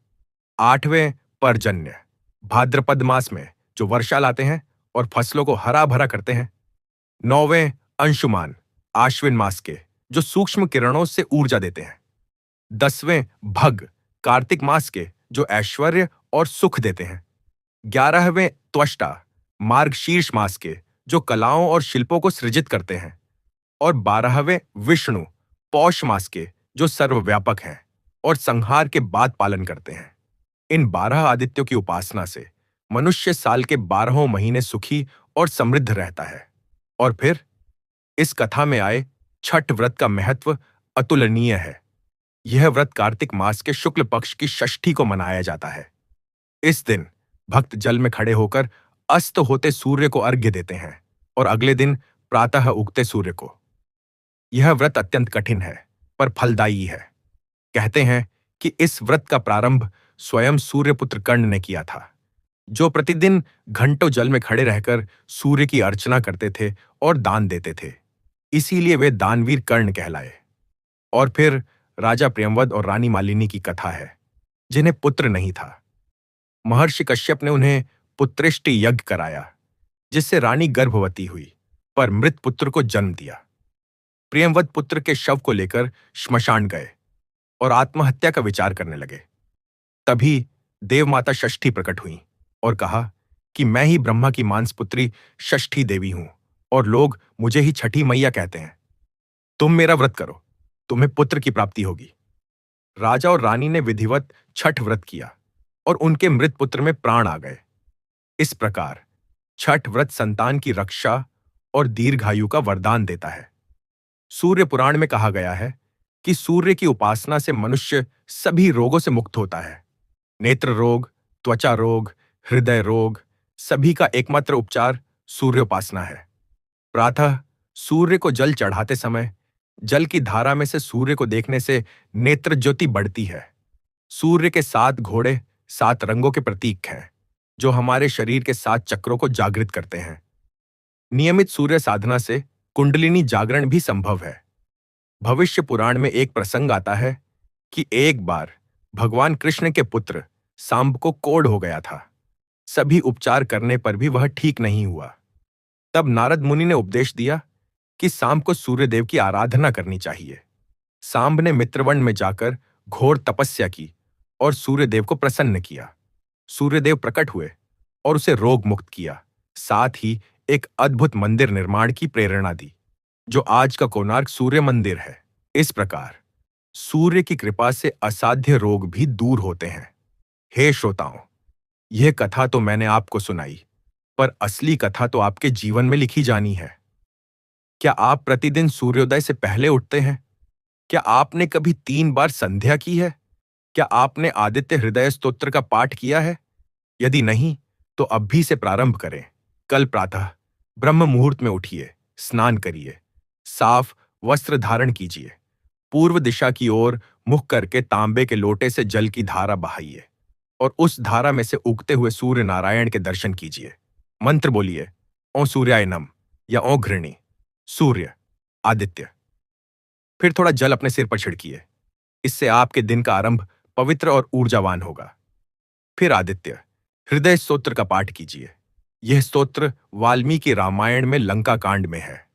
आठवें पर्जन्य, भाद्रपद मास में, जो वर्षा लाते हैं और फसलों को हरा भरा करते हैं। नौवें अंशुमान, आश्विन मास के, जो सूक्ष्म किरणों से ऊर्जा देते हैं। 10वें भग, कार्तिक मास के, जो ऐश्वर्य और सुख देते हैं। 11वें त्वष्टा, मार्गशीर्ष मास के, जो कलाओं और शिल्पों को सृजित करते हैं। और 12वें विष्णु, पौष मास के, जो सर्वव्यापक हैं और संहार के बाद पालन करते हैं। इन 12 आदित्यों की उपासना से मनुष्य साल के 12 महीने सुखी और समृद्ध रहता है। और फिर इस कथा में आए छठ व्रत का महत्व अतुलनीय है। यह व्रत कार्तिक मास के शुक्ल पक्ष की षष्ठी को मनाया जाता है। इस दिन भक्त जल में खड़े होकर अस्त होते सूर्य को अर्घ्य देते हैं और अगले दिन प्रातः उगते सूर्य को। यह व्रत अत्यंत कठिन है पर फलदायी है। कहते हैं कि इस व्रत का प्रारंभ स्वयं सूर्यपुत्र कर्ण ने किया था, जो प्रतिदिन घंटों जल में खड़े रहकर सूर्य की अर्चना करते थे और दान देते थे। इसीलिए वे दानवीर कर्ण कहलाए। और फिर राजा प्रियंवद और रानी मालिनी की कथा है, जिन्हें पुत्र नहीं था। महर्षि कश्यप ने उन्हें पुत्रेष्टि यज्ञ कराया, जिससे रानी गर्भवती हुई पर मृत पुत्र को जन्म दिया। प्रियंवद पुत्र के शव को लेकर श्मशान गए और आत्महत्या का विचार करने लगे। तभी देवमाता षष्ठी प्रकट हुई और कहा कि मैं ही ब्रह्मा की मांसपुत्री षष्ठी देवी हूं और लोग मुझे ही छठी मैया कहते हैं। तुम मेरा व्रत करो, तुम्हें पुत्र की प्राप्ति होगी। राजा और रानी ने विधिवत छठ व्रत किया और उनके मृत पुत्र में प्राण आ गए। इस प्रकार छठ व्रत संतान की रक्षा और दीर्घायु का वरदान देता है। सूर्य पुराण में कहा गया है कि सूर्य की उपासना से मनुष्य सभी रोगों से मुक्त होता है। नेत्र रोग, त्वचा रोग, हृदय रोग, सभी का एकमात्र उपचार सूर्योपासना है। प्रातः सूर्य को जल चढ़ाते समय जल की धारा में से सूर्य को देखने से नेत्र ज्योति बढ़ती है। सूर्य के 7 घोड़े 7 रंगों के प्रतीक हैं, जो हमारे शरीर के 7 चक्रों को जागृत करते हैं। नियमित सूर्य साधना से कुंडलिनी जागरण भी संभव है। भविष्य पुराण में एक प्रसंग आता है कि एक बार भगवान कृष्ण के पुत्र सांब को कोढ़ हो गया था। सभी उपचार करने पर भी वह ठीक नहीं हुआ। तब नारद मुनि ने उपदेश दिया कि सांब को सूर्यदेव की आराधना करनी चाहिए। सांब ने मित्रवन में जाकर घोर तपस्या की और सूर्यदेव को प्रसन्न किया। सूर्यदेव प्रकट हुए और उसे रोग मुक्त किया, साथ ही एक अद्भुत मंदिर निर्माण की प्रेरणा दी, जो आज का कोणार्क सूर्य मंदिर है। इस प्रकार सूर्य की कृपा से असाध्य रोग भी दूर होते हैं। हे श्रोताओं, यह कथा तो मैंने आपको सुनाई, पर असली कथा तो आपके जीवन में लिखी जानी है। क्या आप प्रतिदिन सूर्योदय से पहले उठते हैं? क्या आपने कभी 3 बार संध्या की है? क्या आपने आदित्य हृदय स्तोत्र का पाठ किया है? यदि नहीं, तो अभी से प्रारंभ करें। कल प्रातः ब्रह्म मुहूर्त में उठिए, स्नान करिए, साफ वस्त्र धारण कीजिए, पूर्व दिशा की ओर मुख करके तांबे के लोटे से जल की धारा बहाइए और उस धारा में से उगते हुए सूर्य नारायण के दर्शन कीजिए। मंत्र बोलिए, ओं सूर्याय नम या ओं घृणी, सूर्य, आदित्य। फिर थोड़ा जल अपने सिर पर छिड़किए। इससे आपके दिन का आरंभ पवित्र और ऊर्जावान होगा। फिर आदित्य हृदय स्तोत्र का पाठ कीजिए। यह स्तोत्र वाल्मीकि रामायण में लंका कांड में है।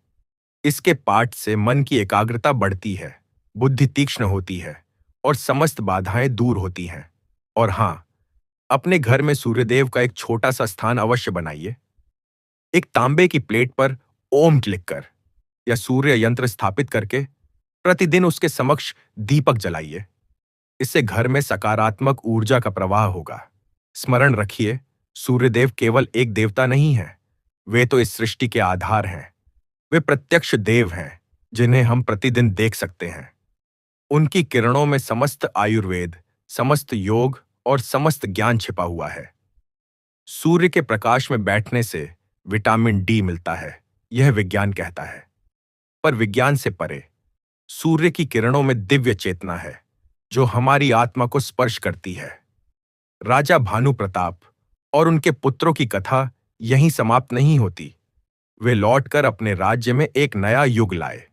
इसके पाठ से मन की एकाग्रता बढ़ती है, बुद्धि तीक्ष्ण होती है और समस्त बाधाएं दूर होती हैं। और हां, अपने घर में सूर्यदेव का एक छोटा सा स्थान अवश्य बनाइए। एक तांबे की प्लेट पर ओम लिखकर या सूर्य यंत्र स्थापित करके प्रतिदिन उसके समक्ष दीपक जलाइए। इससे घर में सकारात्मक ऊर्जा का प्रवाह होगा। स्मरण रखिए, सूर्यदेव केवल एक देवता नहीं है, वे तो इस सृष्टि के आधार हैं। वे प्रत्यक्ष देव हैं, जिन्हें हम प्रतिदिन देख सकते हैं। उनकी किरणों में समस्त आयुर्वेद, समस्त योग और समस्त ज्ञान छिपा हुआ है। सूर्य के प्रकाश में बैठने से विटामिन डी मिलता है, यह विज्ञान कहता है। पर विज्ञान से परे सूर्य की किरणों में दिव्य चेतना है, जो हमारी आत्मा को स्पर्श करती है। राजा भानु प्रताप और उनके पुत्रों की कथा यहीं समाप्त नहीं होती। वे लौटकर अपने राज्य में एक नया युग लाए।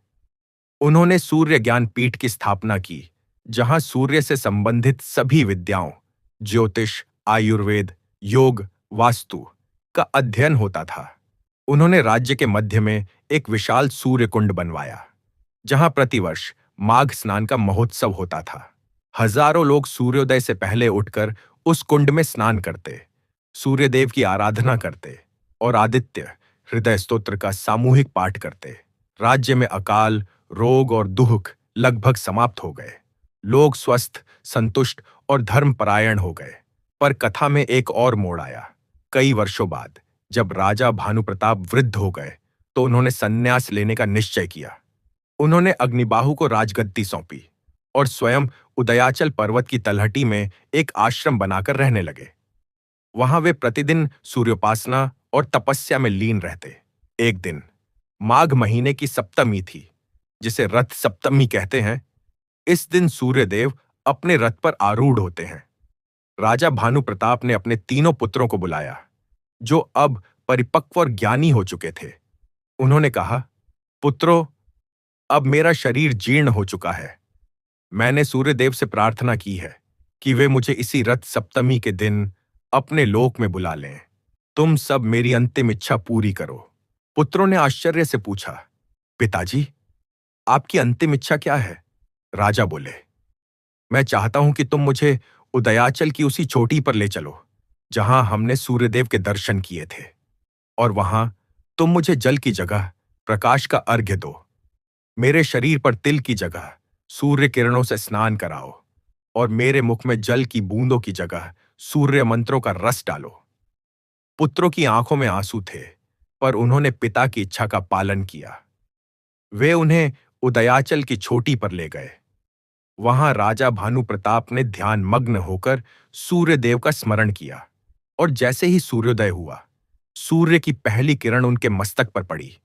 उन्होंने सूर्य ज्ञान पीठ की स्थापना की, जहां सूर्य से संबंधित सभी विद्याओं, ज्योतिष, आयुर्वेद, योग, वास्तु का अध्ययन होता था। उन्होंने राज्य के मध्य में एक विशाल सूर्य कुंड बनवाया, जहां प्रतिवर्ष माघ स्नान का महोत्सव होता था। हजारों लोग सूर्योदय से पहले उठकर उस कुंड में स्नान करते, सूर्यदेव की आराधना करते और आदित्य हृदय स्तोत्र का सामूहिक पाठ करते। राज्य में अकाल, रोग और दुख लगभग समाप्त हो गए। लोग स्वस्थ, संतुष्ट और धर्मपरायण हो गए। पर कथा में एक और मोड़ आया। कई वर्षों बाद जब राजा भानु प्रताप वृद्ध हो गए, तो उन्होंने संन्यास लेने का निश्चय किया। उन्होंने अग्निबाहु को राजगद्दी सौंपी और स्वयं उदयाचल पर्वत की तलहटी में एक आश्रम बनाकर रहने लगे। वहां वे प्रतिदिन सूर्योपासना और तपस्या में लीन रहते। एक दिन माघ महीने की सप्तमी थी, जिसे रथ सप्तमी कहते हैं। इस दिन सूर्यदेव अपने रथ पर आरूढ़ होते हैं। राजा भानु प्रताप ने अपने तीनों पुत्रों को बुलाया, जो अब परिपक्व और ज्ञानी हो चुके थे। उन्होंने कहा, पुत्रों, अब मेरा शरीर जीर्ण हो चुका है। मैंने सूर्यदेव से प्रार्थना की है कि वे मुझे इसी रथ सप्तमी के दिन अपने लोक में बुला लें। तुम सब मेरी अंतिम इच्छा पूरी करो। पुत्रों ने आश्चर्य से पूछा, पिताजी, आपकी अंतिम इच्छा क्या है? राजा बोले, मैं चाहता हूं कि तुम मुझे उदयाचल की उसी चोटी पर ले चलो, जहां हमने सूर्यदेव के दर्शन किए थे, और वहां तुम मुझे जल की जगह प्रकाश का अर्घ्य दो। मेरे शरीर पर तिल की जगह सूर्य किरणों से स्नान कराओ और मेरे मुख में जल की बूंदों की जगह सूर्य मंत्रों का रस डालो। पुत्रों की आंखों में आंसू थे, पर उन्होंने पिता की इच्छा का पालन किया। वे उन्हें उदयाचल की चोटी पर ले गए। वहां राजा भानु प्रताप ने ध्यान मग्न होकर सूर्यदेव का स्मरण किया, और जैसे ही सूर्योदय हुआ, सूर्य की पहली किरण उनके मस्तक पर पड़ी।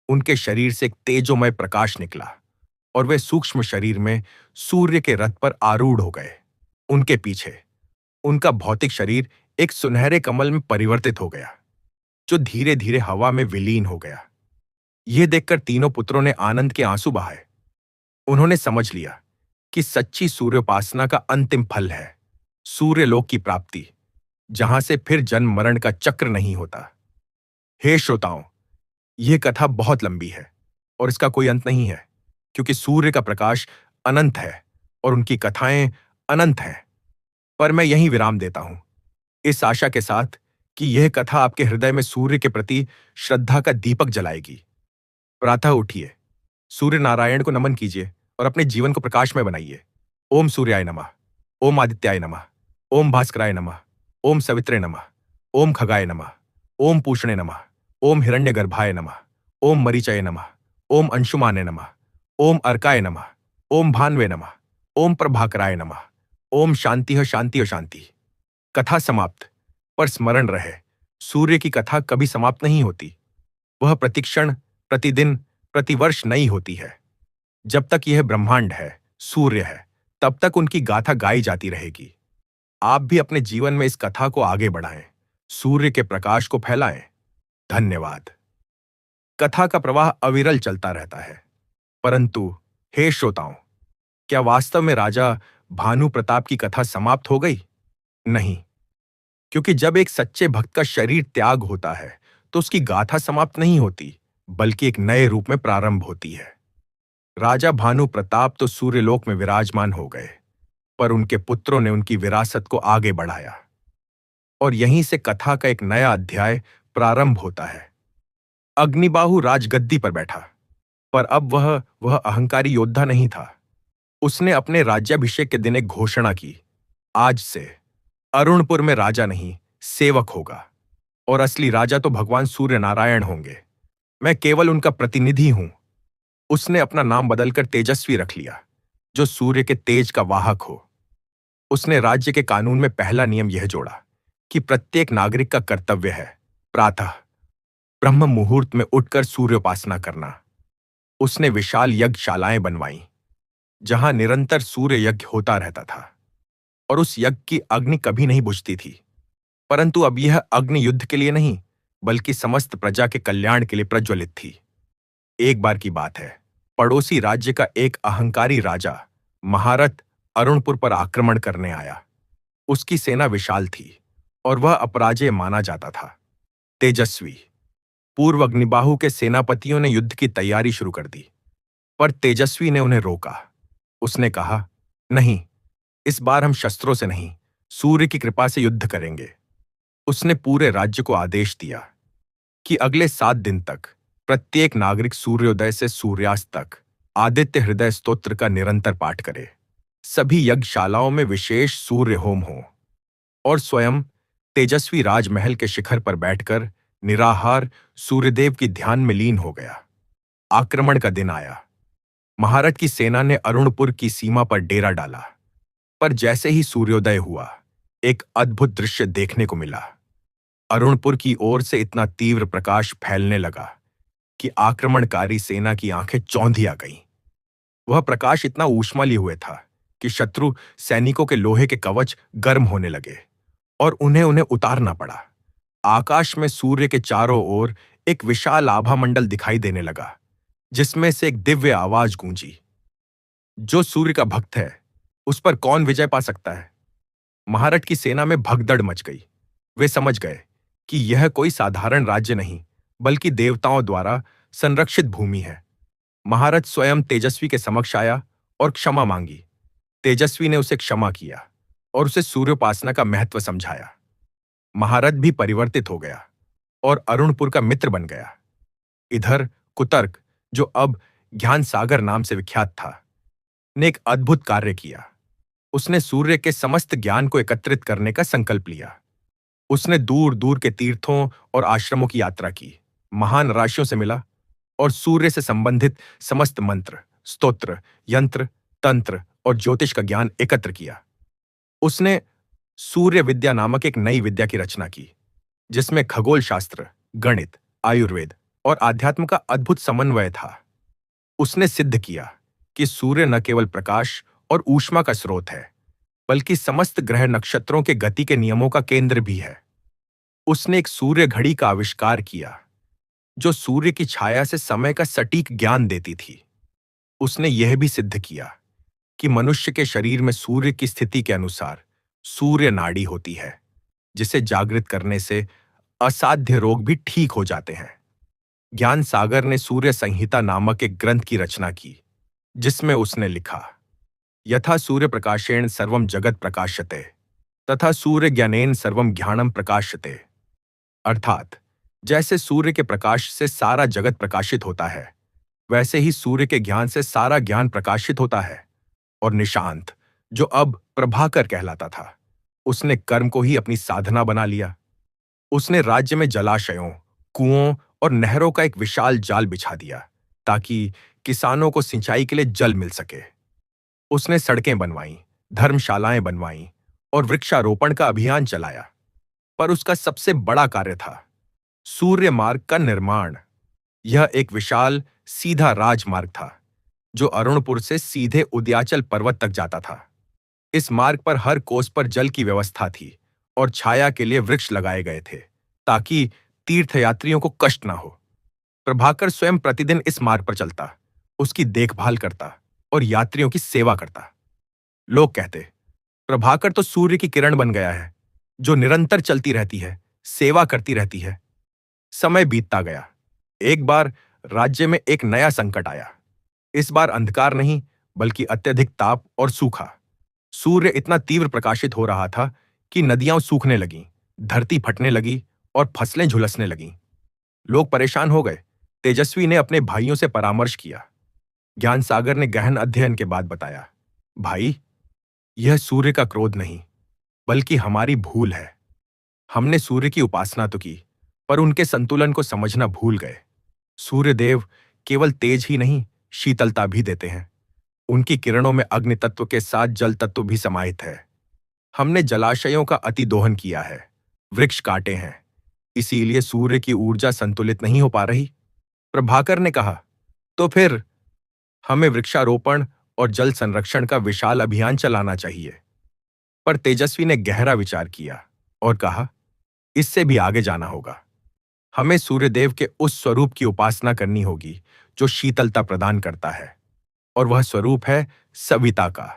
उनके शरीर से एक तेजोमय प्रकाश निकला और वे सूक्ष्म शरीर में सूर्य के रथ पर आरूढ़ हो गए। उनके पीछे उनका भौतिक शरीर एक सुनहरे कमल में परिवर्तित हो गया, जो धीरे धीरे हवा में विलीन हो गया। यह देखकर तीनों पुत्रों ने आनंद के आंसू बहाए। उन्होंने समझ लिया कि सच्ची सूर्योपासना का अंतिम फल है सूर्यलोक की प्राप्ति, जहां से फिर जन्म मरण का चक्र नहीं होता। हे श्रोताओं, यह कथा बहुत लंबी है और इसका कोई अंत नहीं है, क्योंकि सूर्य का प्रकाश अनंत है और उनकी कथाएं अनंत हैं। पर मैं यहीं विराम देता हूं, इस आशा के साथ कि यह कथा आपके हृदय में सूर्य के प्रति श्रद्धा का दीपक जलाएगी। प्रातः उठिए, सूर्य नारायण को नमन कीजिए और अपने जीवन को प्रकाशमय बनाइए। ओम सूर्याय नमः, ओम आदित्याय नमः, ओम भास्कराय नमः, ओम सवित्रे नमः, ओम खगाय नमः, ओम पूषणे नमः, ओम हिरण्यगर्भाय नमः, ओम मरीचये नमः, ओम अंशुमाने नमः, ओम अर्काय नमः, ओम भान्वे नमः, ओम प्रभाकराय नमः, ओम शांतिः शांतिः शांति। कथा समाप्त, पर स्मरण रहे, सूर्य की कथा कभी समाप्त नहीं होती। वह प्रतिक्षण, प्रतिदिन, प्रतिवर्ष नई होती है। जब तक यह ब्रह्मांड है, सूर्य है, तब तक उनकी गाथा गाई जाती रहेगी। आप भी अपने जीवन में इस कथा को आगे बढ़ाएं, सूर्य के प्रकाश को फैलाएं। धन्यवाद। कथा का प्रवाह अविरल चलता रहता है, परंतु हे श्रोताओं, क्या वास्तव में राजा भानु प्रताप की कथा समाप्त हो गई? नहीं, क्योंकि जब एक सच्चे भक्त का शरीर त्याग होता है तो उसकी गाथा समाप्त नहीं होती, बल्कि एक नए रूप में प्रारंभ होती है। राजा भानु प्रताप तो सूर्यलोक में विराजमान हो गए, पर उनके पुत्रों ने उनकी विरासत को आगे बढ़ाया और यहीं से कथा का एक नया अध्याय प्रारंभ होता है। अग्निबाहु राजगद्दी पर बैठा, पर अब वह अहंकारी योद्धा नहीं था। उसने अपने राज्याभिषेक के दिन एक घोषणा की, आज से अरुणपुर में राजा नहीं, सेवक होगा, और असली राजा तो भगवान सूर्य नारायण होंगे। मैं केवल उनका प्रतिनिधि हूं। उसने अपना नाम बदलकर तेजस्वी रख लिया, जो सूर्य के तेज का वाहक हो। उसने राज्य के कानून में पहला नियम यह जोड़ा कि प्रत्येक नागरिक का कर्तव्य है प्रातः ब्रह्म मुहूर्त में उठकर सूर्योपासना करना। उसने विशाल यज्ञशालाएं बनवाईं, जहां निरंतर सूर्य यज्ञ होता रहता था, और उस यज्ञ की अग्नि कभी नहीं बुझती थी। परंतु अब यह अग्नि युद्ध के लिए नहीं, बल्कि समस्त प्रजा के कल्याण के लिए प्रज्वलित थी। एक बार की बात है, पड़ोसी राज्य का एक अहंकारी राजा महारथ अरुणपुर पर आक्रमण करने आया। उसकी सेना विशाल थी और वह अपराजेय माना जाता था। तेजस्वी पूर्व अग्निबाहु के सेनापतियों ने युद्ध की तैयारी शुरू कर दी, पर तेजस्वी ने उन्हें रोका। उसने कहा, नहीं, इस बार हम शस्त्रों से नहीं, सूर्य की कृपा से युद्ध करेंगे। उसने पूरे राज्य को आदेश दिया कि अगले 7 दिन तक प्रत्येक नागरिक सूर्योदय से सूर्यास्त तक आदित्य हृदय स्तोत्र का निरंतर पाठ करे। सभी यज्ञशालाओं में विशेष सूर्य होम हो, और स्वयं तेजस्वी राजमहल के शिखर पर बैठकर निराहार सूर्यदेव की ध्यान में लीन हो गया। आक्रमण का दिन आया। महारथ की सेना ने अरुणपुर की सीमा पर डेरा डाला, पर जैसे ही सूर्योदय हुआ, एक अद्भुत दृश्य देखने को मिला। अरुणपुर की ओर से इतना तीव्र प्रकाश फैलने लगा कि आक्रमणकारी सेना की आंखें चौंधी आ गईं। वह प्रकाश इतना ऊष्मलीय हुए था कि शत्रु सैनिकों के लोहे के कवच गर्म होने लगे और उन्हें उतारना पड़ा। आकाश में सूर्य के चारों ओर एक विशाल आभा मंडल दिखाई देने लगा, जिसमें से एक दिव्य आवाज गूंजी, जो सूर्य का भक्त है, उस पर कौन विजय पा सकता है? महारथ की सेना में भगदड़ मच गई। वे समझ गए कि यह कोई साधारण राज्य नहीं, बल्कि देवताओं द्वारा संरक्षित भूमि है। महारथ स्वयं तेजस्वी के समक्ष आया और क्षमा मांगी। तेजस्वी ने उसे क्षमा किया और उसे सूर्योपासना का महत्व समझाया। महारथ भी परिवर्तित हो गया और अरुणपुर का मित्र बन गया। इधर कुतर्क, जो अब ज्ञान सागर नाम से विख्यात था, ने एक अद्भुत कार्य किया। उसने सूर्य के समस्त ज्ञान को एकत्रित करने का संकल्प लिया। उसने दूर दूर के तीर्थों और आश्रमों की यात्रा की, महान ऋषियों से मिला और सूर्य से संबंधित समस्त मंत्र, स्तोत्र, यंत्र, तंत्र और ज्योतिष का ज्ञान एकत्र किया। उसने सूर्य विद्या नामक एक नई विद्या की रचना की, जिसमें खगोल शास्त्र, गणित, आयुर्वेद और आध्यात्म का अद्भुत समन्वय था। उसने सिद्ध किया कि सूर्य न केवल प्रकाश और ऊष्मा का स्रोत है, बल्कि समस्त ग्रह नक्षत्रों के गति के नियमों का केंद्र भी है। उसने एक सूर्य घड़ी का आविष्कार किया, जो सूर्य की छाया से समय का सटीक ज्ञान देती थी। उसने यह भी सिद्ध किया कि मनुष्य के शरीर में सूर्य की स्थिति के अनुसार सूर्य नाड़ी होती है, जिसे जागृत करने से असाध्य रोग भी ठीक हो जाते हैं। ज्ञान सागर ने सूर्य संहिता नामक एक ग्रंथ की रचना की, जिसमें उसने लिखा, यथा सूर्य प्रकाशेण सर्वम जगत प्रकाश्यते तथा सूर्य ज्ञानेन सर्वम ज्ञानम प्रकाश्यते। अर्थात जैसे सूर्य के प्रकाश से सारा जगत प्रकाशित होता है, वैसे ही सूर्य के ज्ञान से सारा ज्ञान प्रकाशित होता है। और निशांत, जो अब प्रभाकर कहलाता था, उसने कर्म को ही अपनी साधना बना लिया। उसने राज्य में जलाशयों, कुओं और नहरों का एक विशाल जाल बिछा दिया, ताकि किसानों को सिंचाई के लिए जल मिल सके। उसने सड़कें बनवाईं, धर्मशालाएं बनवाईं और वृक्षारोपण का अभियान चलाया। पर उसका सबसे बड़ा कार्य था सूर्य मार्ग का निर्माण। यह एक विशाल सीधा राजमार्ग था, जो अरुणपुर से सीधे उदयाचल पर्वत तक जाता था। इस मार्ग पर हर कोस पर जल की व्यवस्था थी और छाया के लिए वृक्ष लगाए गए थे, ताकि तीर्थयात्रियों को कष्ट ना हो। प्रभाकर स्वयं प्रतिदिन इस मार्ग पर चलता, उसकी देखभाल करता और यात्रियों की सेवा करता। लोग कहते, प्रभाकर तो सूर्य की किरण बन गया है, जो निरंतर चलती रहती है, सेवा करती रहती है। समय बीतता गया। एक बार राज्य में एक नया संकट आया। इस बार अंधकार नहीं, बल्कि अत्यधिक ताप और सूखा। सूर्य इतना तीव्र प्रकाशित हो रहा था कि नदियां सूखने लगीं, धरती फटने लगी और फसलें झुलसने लगीं। लोग परेशान हो गए। तेजस्वी ने अपने भाइयों से परामर्श किया। ज्ञान सागर ने गहन अध्ययन के बाद बताया, भाई, यह सूर्य का क्रोध नहीं, बल्कि हमारी भूल है। हमने सूर्य की उपासना तो की, पर उनके संतुलन को समझना भूल गए। सूर्यदेव केवल तेज ही नहीं, शीतलता भी देते हैं। उनकी किरणों में अग्नि तत्व के साथ जल तत्व भी समाहित है। हमने जलाशयों का अतिदोहन किया है, वृक्ष काटे हैं, इसीलिए सूर्य की ऊर्जा संतुलित नहीं हो पा रही। प्रभाकर ने कहा, तो फिर हमें वृक्षारोपण और जल संरक्षण का विशाल अभियान चलाना चाहिए। पर तेजस्वी ने गहरा विचार किया और कहा, इससे भी आगे जाना होगा। हमें सूर्यदेव के उस स्वरूप की उपासना करनी होगी जो शीतलता प्रदान करता है, और वह स्वरूप है सविता का।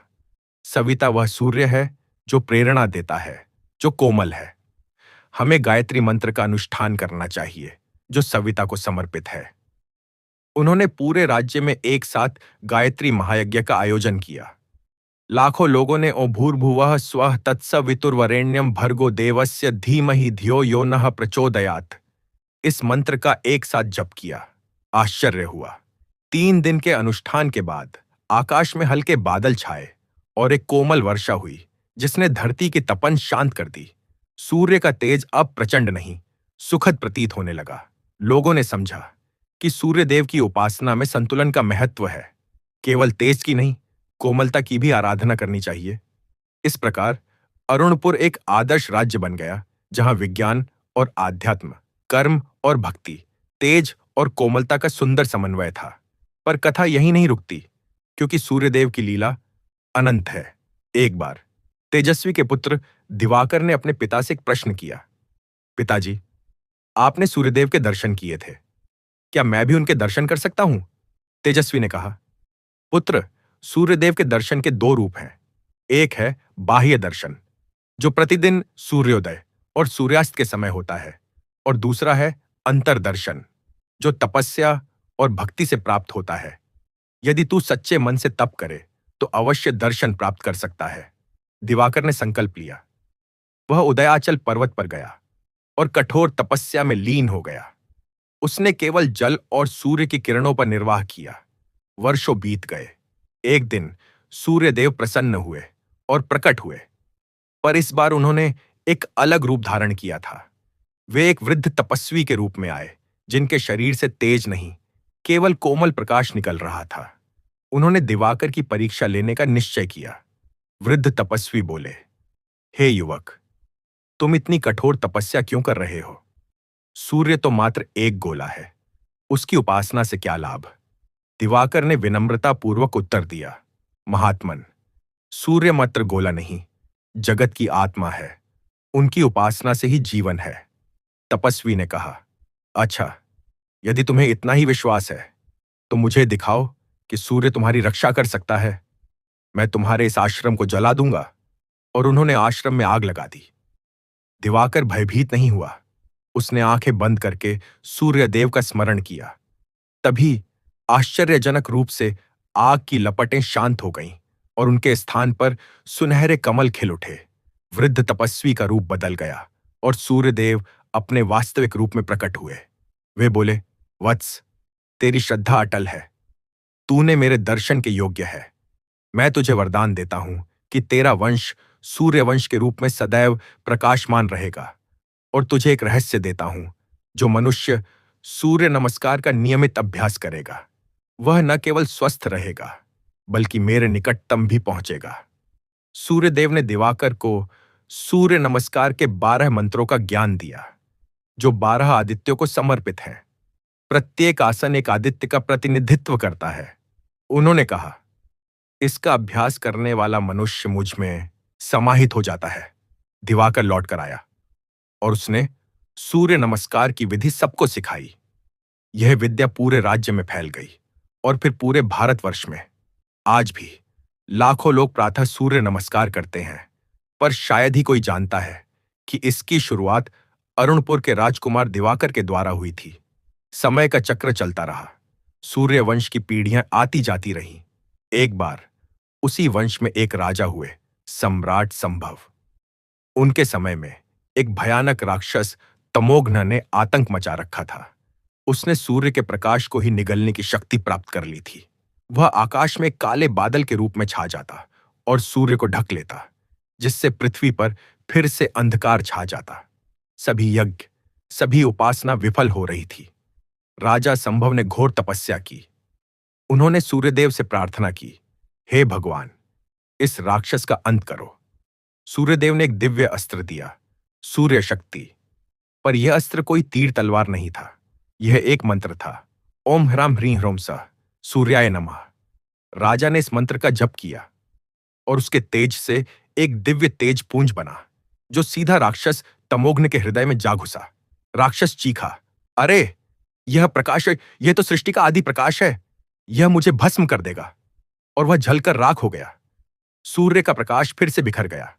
सविता वह सूर्य है जो प्रेरणा देता है, जो कोमल है। हमें गायत्री मंत्र का अनुष्ठान करना चाहिए, जो सविता को समर्पित है। उन्होंने पूरे राज्य में एक साथ गायत्री महायज्ञ का आयोजन किया। लाखों लोगों ने ओ भूर्भुवः स्वः तत्सवितुर्वरेण्यं भर्गो देवस्य धीमहि धियो यो नः प्रचोदयात् इस मंत्र का एक साथ जप किया। आश्चर्य हुआ। 3 दिन के अनुष्ठान के बाद आकाश में हल्के बादल छाए और एक कोमल वर्षा हुई, जिसने धरती की तपन शांत कर दी। सूर्य का तेज अब प्रचंड नहीं, सुखद प्रतीत होने लगा। लोगों ने समझा कि सूर्यदेव की उपासना में संतुलन का महत्व है। केवल तेज की नहीं, कोमलता की भी आराधना करनी चाहिए। इस प्रकार अरुणपुर एक आदर्श राज्य बन गया, जहां विज्ञान और आध्यात्म, कर्म और भक्ति, तेज और कोमलता का सुंदर समन्वय था। पर कथा यहीं नहीं रुकती, क्योंकि सूर्यदेव की लीला अनंत है। एक बार तेजस्वी के पुत्र दिवाकर ने अपने पिता से एक प्रश्न किया, पिताजी, आपने सूर्यदेव के दर्शन किए थे, क्या मैं भी उनके दर्शन कर सकता हूं? तेजस्वी ने कहा, पुत्र, सूर्यदेव के दर्शन के 2 रूप हैं। एक है बाह्य दर्शन, जो प्रतिदिन सूर्योदय और सूर्यास्त के समय होता है, और दूसरा है अंतर्दर्शन, जो तपस्या और भक्ति से प्राप्त होता है। यदि तू सच्चे मन से तप करे तो अवश्य दर्शन प्राप्त कर सकता है। दिवाकर ने संकल्प लिया। वह उदयाचल पर्वत पर गया और कठोर तपस्या में लीन हो गया। उसने केवल जल और सूर्य की किरणों पर निर्वाह किया। वर्षों बीत गए। एक दिन सूर्यदेव प्रसन्न हुए और प्रकट हुए, पर इस बार उन्होंने एक अलग रूप धारण किया था। वे एक वृद्ध तपस्वी के रूप में आए, जिनके शरीर से तेज नहीं, केवल कोमल प्रकाश निकल रहा था। उन्होंने दिवाकर की परीक्षा लेने का निश्चय किया। वृद्ध तपस्वी बोले, हे युवक, तुम इतनी कठोर तपस्या क्यों कर रहे हो? सूर्य तो मात्र एक गोला है, उसकी उपासना से क्या लाभ? दिवाकर ने विनम्रता पूर्वक उत्तर दिया, महात्मन, सूर्य मात्र गोला नहीं, जगत की आत्मा है। उनकी उपासना से ही जीवन है। तपस्वी ने कहा, अच्छा, यदि तुम्हें इतना ही विश्वास है तो मुझे दिखाओ कि सूर्य तुम्हारी रक्षा कर सकता है। मैं तुम्हारे इस आश्रम को जला दूंगा। और उन्होंने आश्रम में आग लगा दी। दिवाकर भयभीत नहीं हुआ। उसने आंखें बंद करके सूर्यदेव का स्मरण किया। तभी आश्चर्यजनक रूप से आग की लपटें शांत हो गईं और उनके स्थान पर सुनहरे कमल खिल उठे। वृद्ध तपस्वी का रूप बदल गया और सूर्यदेव अपने वास्तविक रूप में प्रकट हुए। वे बोले, वत्स, तेरी श्रद्धा अटल है। तूने मेरे दर्शन के योग्य है। मैं तुझे वरदान देता हूं कि तेरा वंश सूर्यवंश के रूप में सदैव प्रकाशमान रहेगा। और तुझे एक रहस्य देता हूं, जो मनुष्य सूर्य नमस्कार का नियमित अभ्यास करेगा वह न केवल स्वस्थ रहेगा बल्कि मेरे निकटतम भी पहुंचेगा। सूर्यदेव ने दिवाकर को सूर्य नमस्कार के 12 मंत्रों का ज्ञान दिया, जो 12 आदित्यों को समर्पित हैं। प्रत्येक आसन एक आदित्य का प्रतिनिधित्व करता है। उन्होंने कहा, इसका अभ्यास करने वाला मनुष्य मुझ में समाहित हो जाता है। दिवाकर लौट कर आया और उसने सूर्य नमस्कार की विधि सबको सिखाई। यह विद्या पूरे राज्य में फैल गई और फिर पूरे भारतवर्ष में। आज भी लाखों लोग प्रातः सूर्य नमस्कार करते हैं, पर शायद ही कोई जानता है कि इसकी शुरुआत अरुणपुर के राजकुमार दिवाकर के द्वारा हुई थी। समय का चक्र चलता रहा। सूर्यवंश की पीढ़ियां आती जाती रहीं। एक बार उसी वंश में एक राजा हुए, सम्राट संभव। उनके समय में एक भयानक राक्षस तमोघ्न ने आतंक मचा रखा था। उसने सूर्य के प्रकाश को ही निगलने की शक्ति प्राप्त कर ली थी। वह आकाश में काले बादल के रूप में छा जाता और सूर्य को ढक लेता, जिससे पृथ्वी पर फिर से अंधकार छा जाता। सभी यज्ञ, सभी उपासना विफल हो रही थी। राजा संभव ने घोर तपस्या की। उन्होंने सूर्यदेव से प्रार्थना की, हे भगवान, इस राक्षस का अंत करो। सूर्यदेव ने एक दिव्य अस्त्र दिया, सूर्य शक्ति। पर यह अस्त्र कोई तीर तलवार नहीं था। यह एक मंत्र था, ओम ह्राम ह्रीं ह्रोम सः सूर्याय नमः। राजा ने इस मंत्र का जप किया और उसके तेज से एक दिव्य तेज पुंज बना, जो सीधा राक्षस तमोघ्न के हृदय में जा घुसा। राक्षस चीखा, अरे, यह प्रकाश, यह तो सृष्टि का आदि प्रकाश है। यह मुझे भस्म कर देगा। और वह जलकर राख हो गया। सूर्य का प्रकाश फिर से बिखर गया।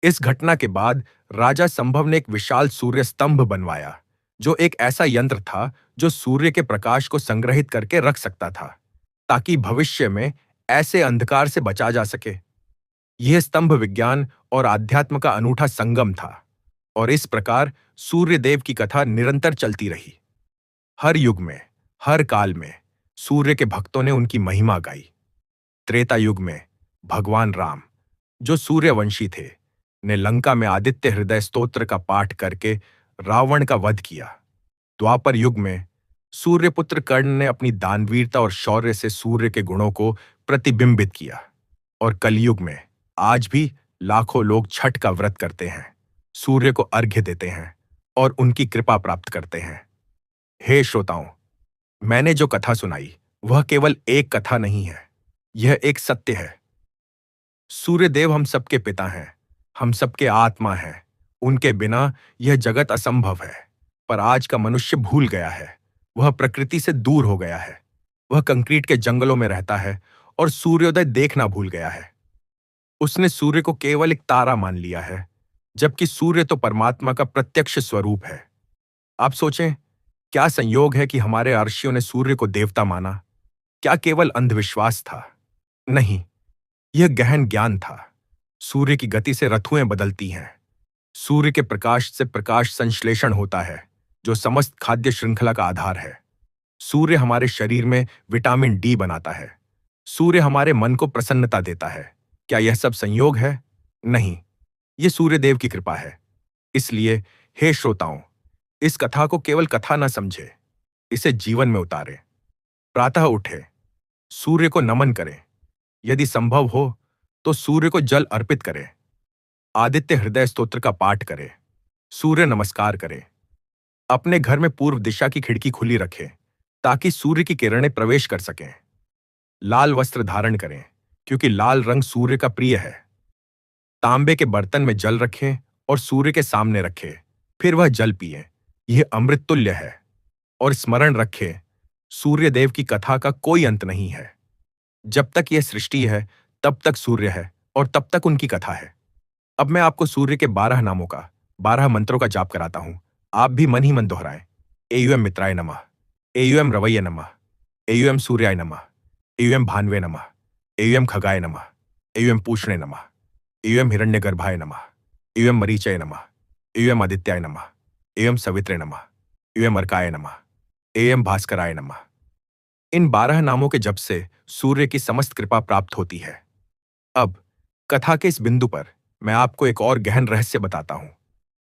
इस घटना के बाद राजा संभव ने एक विशाल सूर्य स्तंभ बनवाया, जो एक ऐसा यंत्र था जो सूर्य के प्रकाश को संग्रहित करके रख सकता था, ताकि भविष्य में ऐसे अंधकार से बचा जा सके। यह स्तंभ विज्ञान और आध्यात्म का अनूठा संगम था, और इस प्रकार सूर्यदेव की कथा निरंतर चलती रही। हर युग में, हर काल में सूर्य के भक्तों ने उनकी महिमा गाई। त्रेता युग में भगवान राम, जो सूर्यवंशी थे, ने लंका में आदित्य हृदय स्तोत्र का पाठ करके रावण का वध किया। द्वापर युग में सूर्यपुत्र कर्ण ने अपनी दानवीरता और शौर्य से सूर्य के गुणों को प्रतिबिंबित किया। और कलयुग में आज भी लाखों लोग छठ का व्रत करते हैं, सूर्य को अर्घ्य देते हैं और उनकी कृपा प्राप्त करते हैं। हे श्रोताओं, मैंने जो कथा सुनाई वह केवल एक कथा नहीं है, यह एक सत्य है। सूर्यदेव हम सबके पिता हैं, हम सबके आत्मा हैं। उनके बिना यह जगत असंभव है। पर आज का मनुष्य भूल गया है। वह प्रकृति से दूर हो गया है। वह कंक्रीट के जंगलों में रहता है और सूर्योदय देखना भूल गया है। उसने सूर्य को केवल एक तारा मान लिया है, जबकि सूर्य तो परमात्मा का प्रत्यक्ष स्वरूप है। आप सोचें, क्या संयोग है कि हमारे ऋषियों ने सूर्य को देवता माना? क्या केवल अंधविश्वास था? नहीं, यह गहन ज्ञान था। सूर्य की गति से ऋतुएं बदलती हैं। सूर्य के प्रकाश से प्रकाश संश्लेषण होता है, जो समस्त खाद्य श्रृंखला का आधार है। सूर्य हमारे शरीर में विटामिन डी बनाता है। सूर्य हमारे मन को प्रसन्नता देता है। क्या यह सब संयोग है? नहीं, यह सूर्यदेव की कृपा है। इसलिए हे श्रोताओं, इस कथा को केवल कथा न समझे, इसे जीवन में उतारे। प्रातः उठे, सूर्य को नमन करें। यदि संभव हो तो सूर्य को जल अर्पित करें। आदित्य हृदय स्तोत्र का पाठ करें। सूर्य नमस्कार करें। अपने घर में पूर्व दिशा की खिड़की खुली रखें, ताकि सूर्य की किरणें प्रवेश कर सकें। लाल वस्त्र धारण करें, क्योंकि लाल रंग सूर्य का प्रिय है। तांबे के बर्तन में जल रखें और सूर्य के सामने रखें, फिर वह जल पिएं। यह अमृत तुल्य है। और स्मरण रखें, सूर्यदेव की कथा का कोई अंत नहीं है। जब तक यह सृष्टि है, तब तक सूर्य है और तब तक उनकी कथा है। अब मैं आपको सूर्य के 12 नामों का, 12 मंत्रों का जाप कराता हूं। आप भी मन ही मन दोहराएं। एयूएम मित्राय नमः, एयूएम रवैये नमः, एयूएम सूर्याय नमः, एयूएम भान्वे नमः, एयूएम खगाय नमः, एयूएम पूषणे नमः, एयूएम हिरण्यगर्भाय नमः, एयूएम मरीचय नमः, एयूएम आदित्याय नमः, एयूएम सवित्रे नमः, एयूएम अर्काय नमः, एयूएम भास्कराय नमः। इन 12 नामों के जप से सूर्य की समस्त कृपा प्राप्त होती है। अब कथा के इस बिंदु पर मैं आपको एक और गहन रहस्य बताता हूं।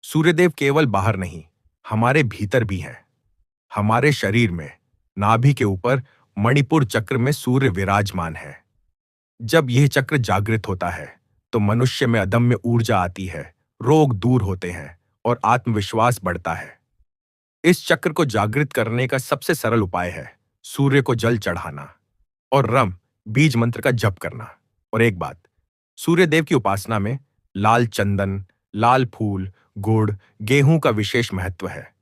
सूर्यदेव केवल बाहर नहीं, हमारे भीतर भी हैं। हमारे शरीर में नाभि के ऊपर मणिपुर चक्र में सूर्य विराजमान है। जब यह चक्र जागृत होता है तो मनुष्य में अदम्य ऊर्जा आती है, रोग दूर होते हैं और आत्मविश्वास बढ़ता है। इस चक्र को जागृत करने का सबसे सरल उपाय है सूर्य को जल चढ़ाना और रम बीज मंत्र का जप करना। और एक बात, सूर्यदेव की उपासना में लाल चंदन, लाल फूल, गुड़, गेहूं का विशेष महत्व है।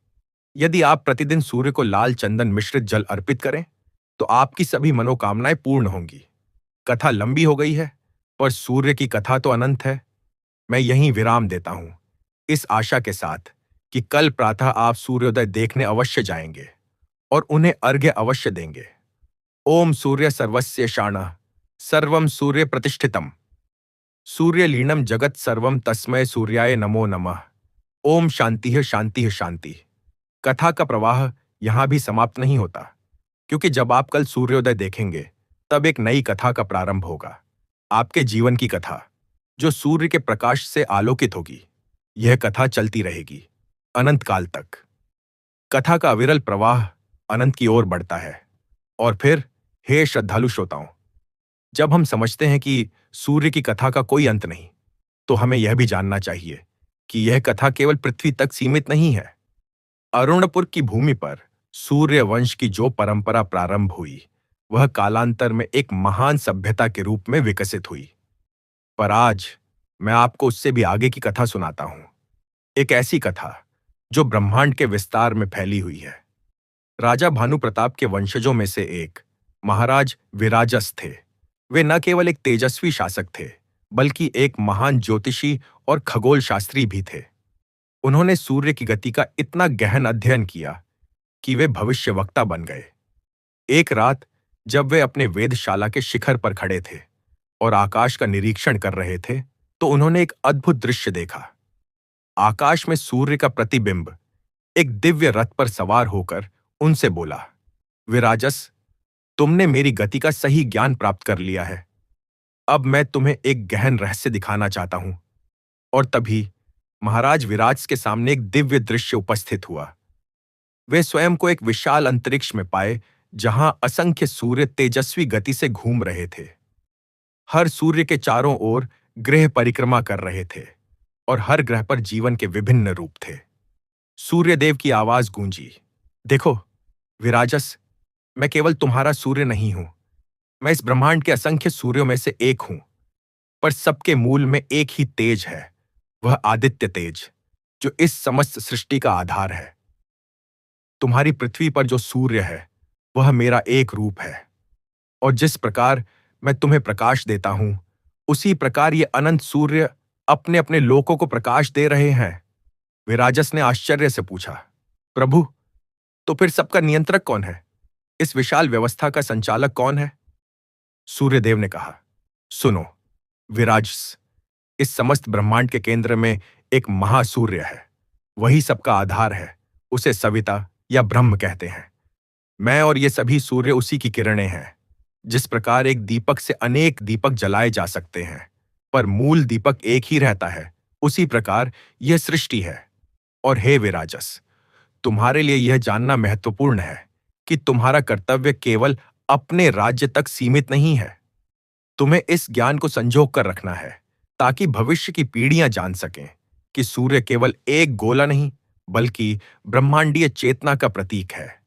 यदि आप प्रतिदिन सूर्य को लाल चंदन मिश्रित जल अर्पित करें तो आपकी सभी मनोकामनाएं पूर्ण होंगी। कथा लंबी हो गई है, पर सूर्य की कथा तो अनंत है। मैं यहीं विराम देता हूं, इस आशा के साथ कि कल प्रातः आप सूर्योदय देखने अवश्य जाएंगे और उन्हें अर्घ्य अवश्य देंगे। ओम सूर्य सर्वस्य शाणः, सर्वं सूर्य प्रतिष्ठितम्, सूर्यलीनम जगत सर्वम तस्मै सूर्याय नमो नमः। ओम शांति शांति शांति। कथा का प्रवाह यहां भी समाप्त नहीं होता, क्योंकि जब आप कल सूर्योदय देखेंगे तब एक नई कथा का प्रारंभ होगा। आपके जीवन की कथा, जो सूर्य के प्रकाश से आलोकित होगी। यह कथा चलती रहेगी अनंत काल तक। कथा का अविरल प्रवाह अनंत की ओर बढ़ता है। और फिर, हे श्रद्धालु श्रोताओं, जब हम समझते हैं कि सूर्य की कथा का कोई अंत नहीं, तो हमें यह भी जानना चाहिए कि यह कथा केवल पृथ्वी तक सीमित नहीं है। अरुणपुर की भूमि पर सूर्य वंश की जो परंपरा प्रारंभ हुई, वह कालांतर में एक महान सभ्यता के रूप में विकसित हुई। पर आज मैं आपको उससे भी आगे की कथा सुनाता हूं। एक ऐसी कथा जो ब्रह्मांड के विस्तार में फैली हुई है। राजा भानु प्रताप के वंशजों में से एक महाराज विराजस थे। वे न केवल एक तेजस्वी शासक थे, बल्कि एक महान ज्योतिषी और खगोल शास्त्री भी थे। उन्होंने सूर्य की गति का इतना गहन अध्ययन किया कि वे भविष्यवक्ता बन गए। एक रात जब वे अपने वेधशाला के शिखर पर खड़े थे और आकाश का निरीक्षण कर रहे थे, तो उन्होंने एक अद्भुत दृश्य देखा। आकाश में सूर्य का प्रतिबिंब एक दिव्य रथ पर सवार होकर उनसे बोला, विराजस, तुमने मेरी गति का सही ज्ञान प्राप्त कर लिया है। अब मैं तुम्हें एक गहन रहस्य दिखाना चाहता हूं। और तभी महाराज विराज के सामने एक दिव्य दृश्य उपस्थित हुआ। वे स्वयं को एक विशाल अंतरिक्ष में पाए, जहां असंख्य सूर्य तेजस्वी गति से घूम रहे थे। हर सूर्य के चारों ओर ग्रह परिक्रमा कर रहे थे और हर ग्रह पर जीवन के विभिन्न रूप थे। सूर्यदेव की आवाज गूंजी, देखो विराजस, मैं केवल तुम्हारा सूर्य नहीं हूं। मैं इस ब्रह्मांड के असंख्य सूर्यों में से एक हूं, पर सबके मूल में एक ही तेज है, वह आदित्य तेज, जो इस समस्त सृष्टि का आधार है। तुम्हारी पृथ्वी पर जो सूर्य है, वह मेरा एक रूप है। और जिस प्रकार मैं तुम्हें प्रकाश देता हूं, उसी प्रकार ये अनंत सूर्य अपने अपने लोकों को प्रकाश दे रहे हैं। विराजस ने आश्चर्य से पूछा, प्रभु, तो फिर सबका नियंत्रक कौन है? इस विशाल व्यवस्था का संचालक कौन है? सूर्यदेव ने कहा, सुनो विराजस, इस समस्त ब्रह्मांड के केंद्र में एक महासूर्य है। वही सबका आधार है। उसे सविता या ब्रह्म कहते हैं। मैं और ये सभी सूर्य उसी की किरणें हैं। जिस प्रकार एक दीपक से अनेक दीपक जलाए जा सकते हैं, पर मूल दीपक एक ही रहता है, उसी प्रकार यह सृष्टि है। और हे विराजस, तुम्हारे लिए यह जानना महत्वपूर्ण है कि तुम्हारा कर्तव्य केवल अपने राज्य तक सीमित नहीं है। तुम्हें इस ज्ञान को संजोग कर रखना है, ताकि भविष्य की पीढ़ियां जान सकें कि सूर्य केवल एक गोला नहीं, बल्कि ब्रह्मांडीय चेतना का प्रतीक है।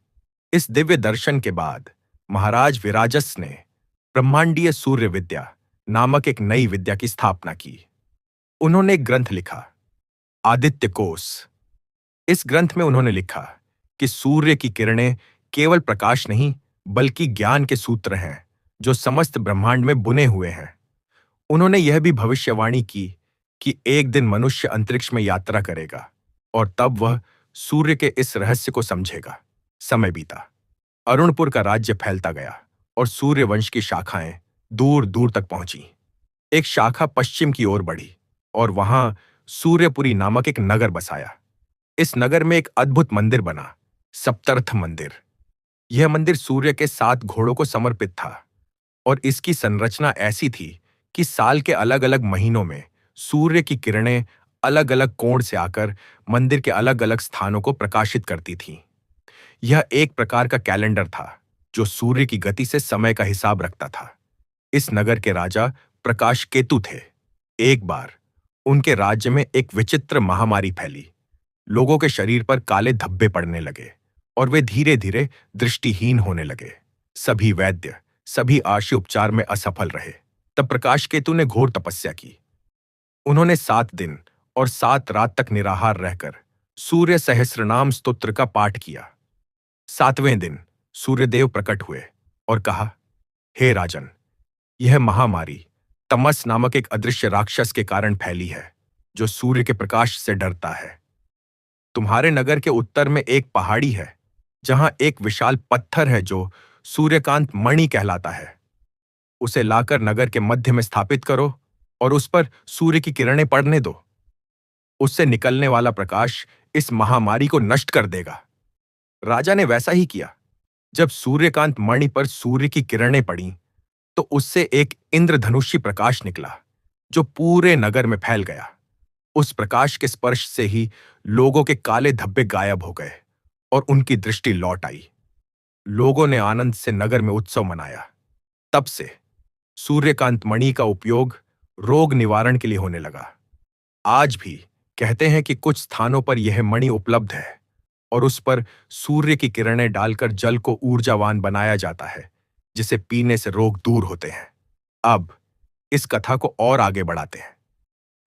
इस दिव्य दर्शन के बाद महाराज विराजस ने ब्रह्मांडीय सूर्य विद्या नामक एक नई विद्या की स्थापना की। उन्होंने एक ग्रंथ लिखा, आदित्य कोश। इस ग्रंथ में उन्होंने लिखा कि सूर्य की किरणें केवल प्रकाश नहीं, बल्कि ज्ञान के सूत्र हैं जो समस्त ब्रह्मांड में बुने हुए हैं। उन्होंने यह भी भविष्यवाणी की कि एक दिन मनुष्य अंतरिक्ष में यात्रा करेगा और तब वह सूर्य के इस रहस्य को समझेगा। समय बीता, अरुणपुर का राज्य फैलता गया और सूर्यवंश की शाखाएं दूर दूर तक पहुंची। एक शाखा पश्चिम की ओर बढ़ी और वहां सूर्यपुरी नामक एक नगर बसाया। इस नगर में एक अद्भुत मंदिर बना, सप्तर्थ मंदिर। यह मंदिर सूर्य के 7 घोड़ों को समर्पित था और इसकी संरचना ऐसी थी कि साल के अलग अलग महीनों में सूर्य की किरणें अलग अलग कोण से आकर मंदिर के अलग अलग स्थानों को प्रकाशित करती थीं। यह एक प्रकार का कैलेंडर था जो सूर्य की गति से समय का हिसाब रखता था। इस नगर के राजा प्रकाश केतु थे। एक बार उनके राज्य में एक विचित्र महामारी फैली। लोगों के शरीर पर काले धब्बे पड़ने लगे और वे धीरे धीरे दृष्टिहीन होने लगे। सभी वैद्य, सभी आशु उपचार में असफल रहे। तब प्रकाश केतु ने घोर तपस्या की। उन्होंने 7 दिन और 7 रात तक निराहार रहकर सूर्य सहस्रनाम स्तोत्र का पाठ किया। 7वें दिन सूर्यदेव प्रकट हुए और कहा, हे राजन, यह महामारी तमस नामक एक अदृश्य राक्षस के कारण फैली है जो सूर्य के प्रकाश से डरता है। तुम्हारे नगर के उत्तर में एक पहाड़ी है जहां एक विशाल पत्थर है जो सूर्यकांत मणि कहलाता है। उसे लाकर नगर के मध्य में स्थापित करो और उस पर सूर्य की किरणें पड़ने दो। उससे निकलने वाला प्रकाश इस महामारी को नष्ट कर देगा। राजा ने वैसा ही किया। जब सूर्यकांत मणि पर सूर्य की किरणें पड़ीं, तो उससे एक इंद्रधनुषी प्रकाश निकला जो पूरे नगर में फैल गया। उस प्रकाश के स्पर्श से ही लोगों के काले धब्बे गायब हो गए और उनकी दृष्टि लौट आई। लोगों ने आनंद से नगर में उत्सव मनाया। तब से सूर्यकांत मणि का उपयोग रोग निवारण के लिए होने लगा। आज भी कहते हैं कि कुछ स्थानों पर यह मणि उपलब्ध है और उस पर सूर्य की किरणें डालकर जल को ऊर्जावान बनाया जाता है, जिसे पीने से रोग दूर होते हैं। अब इस कथा को और आगे बढ़ाते हैं।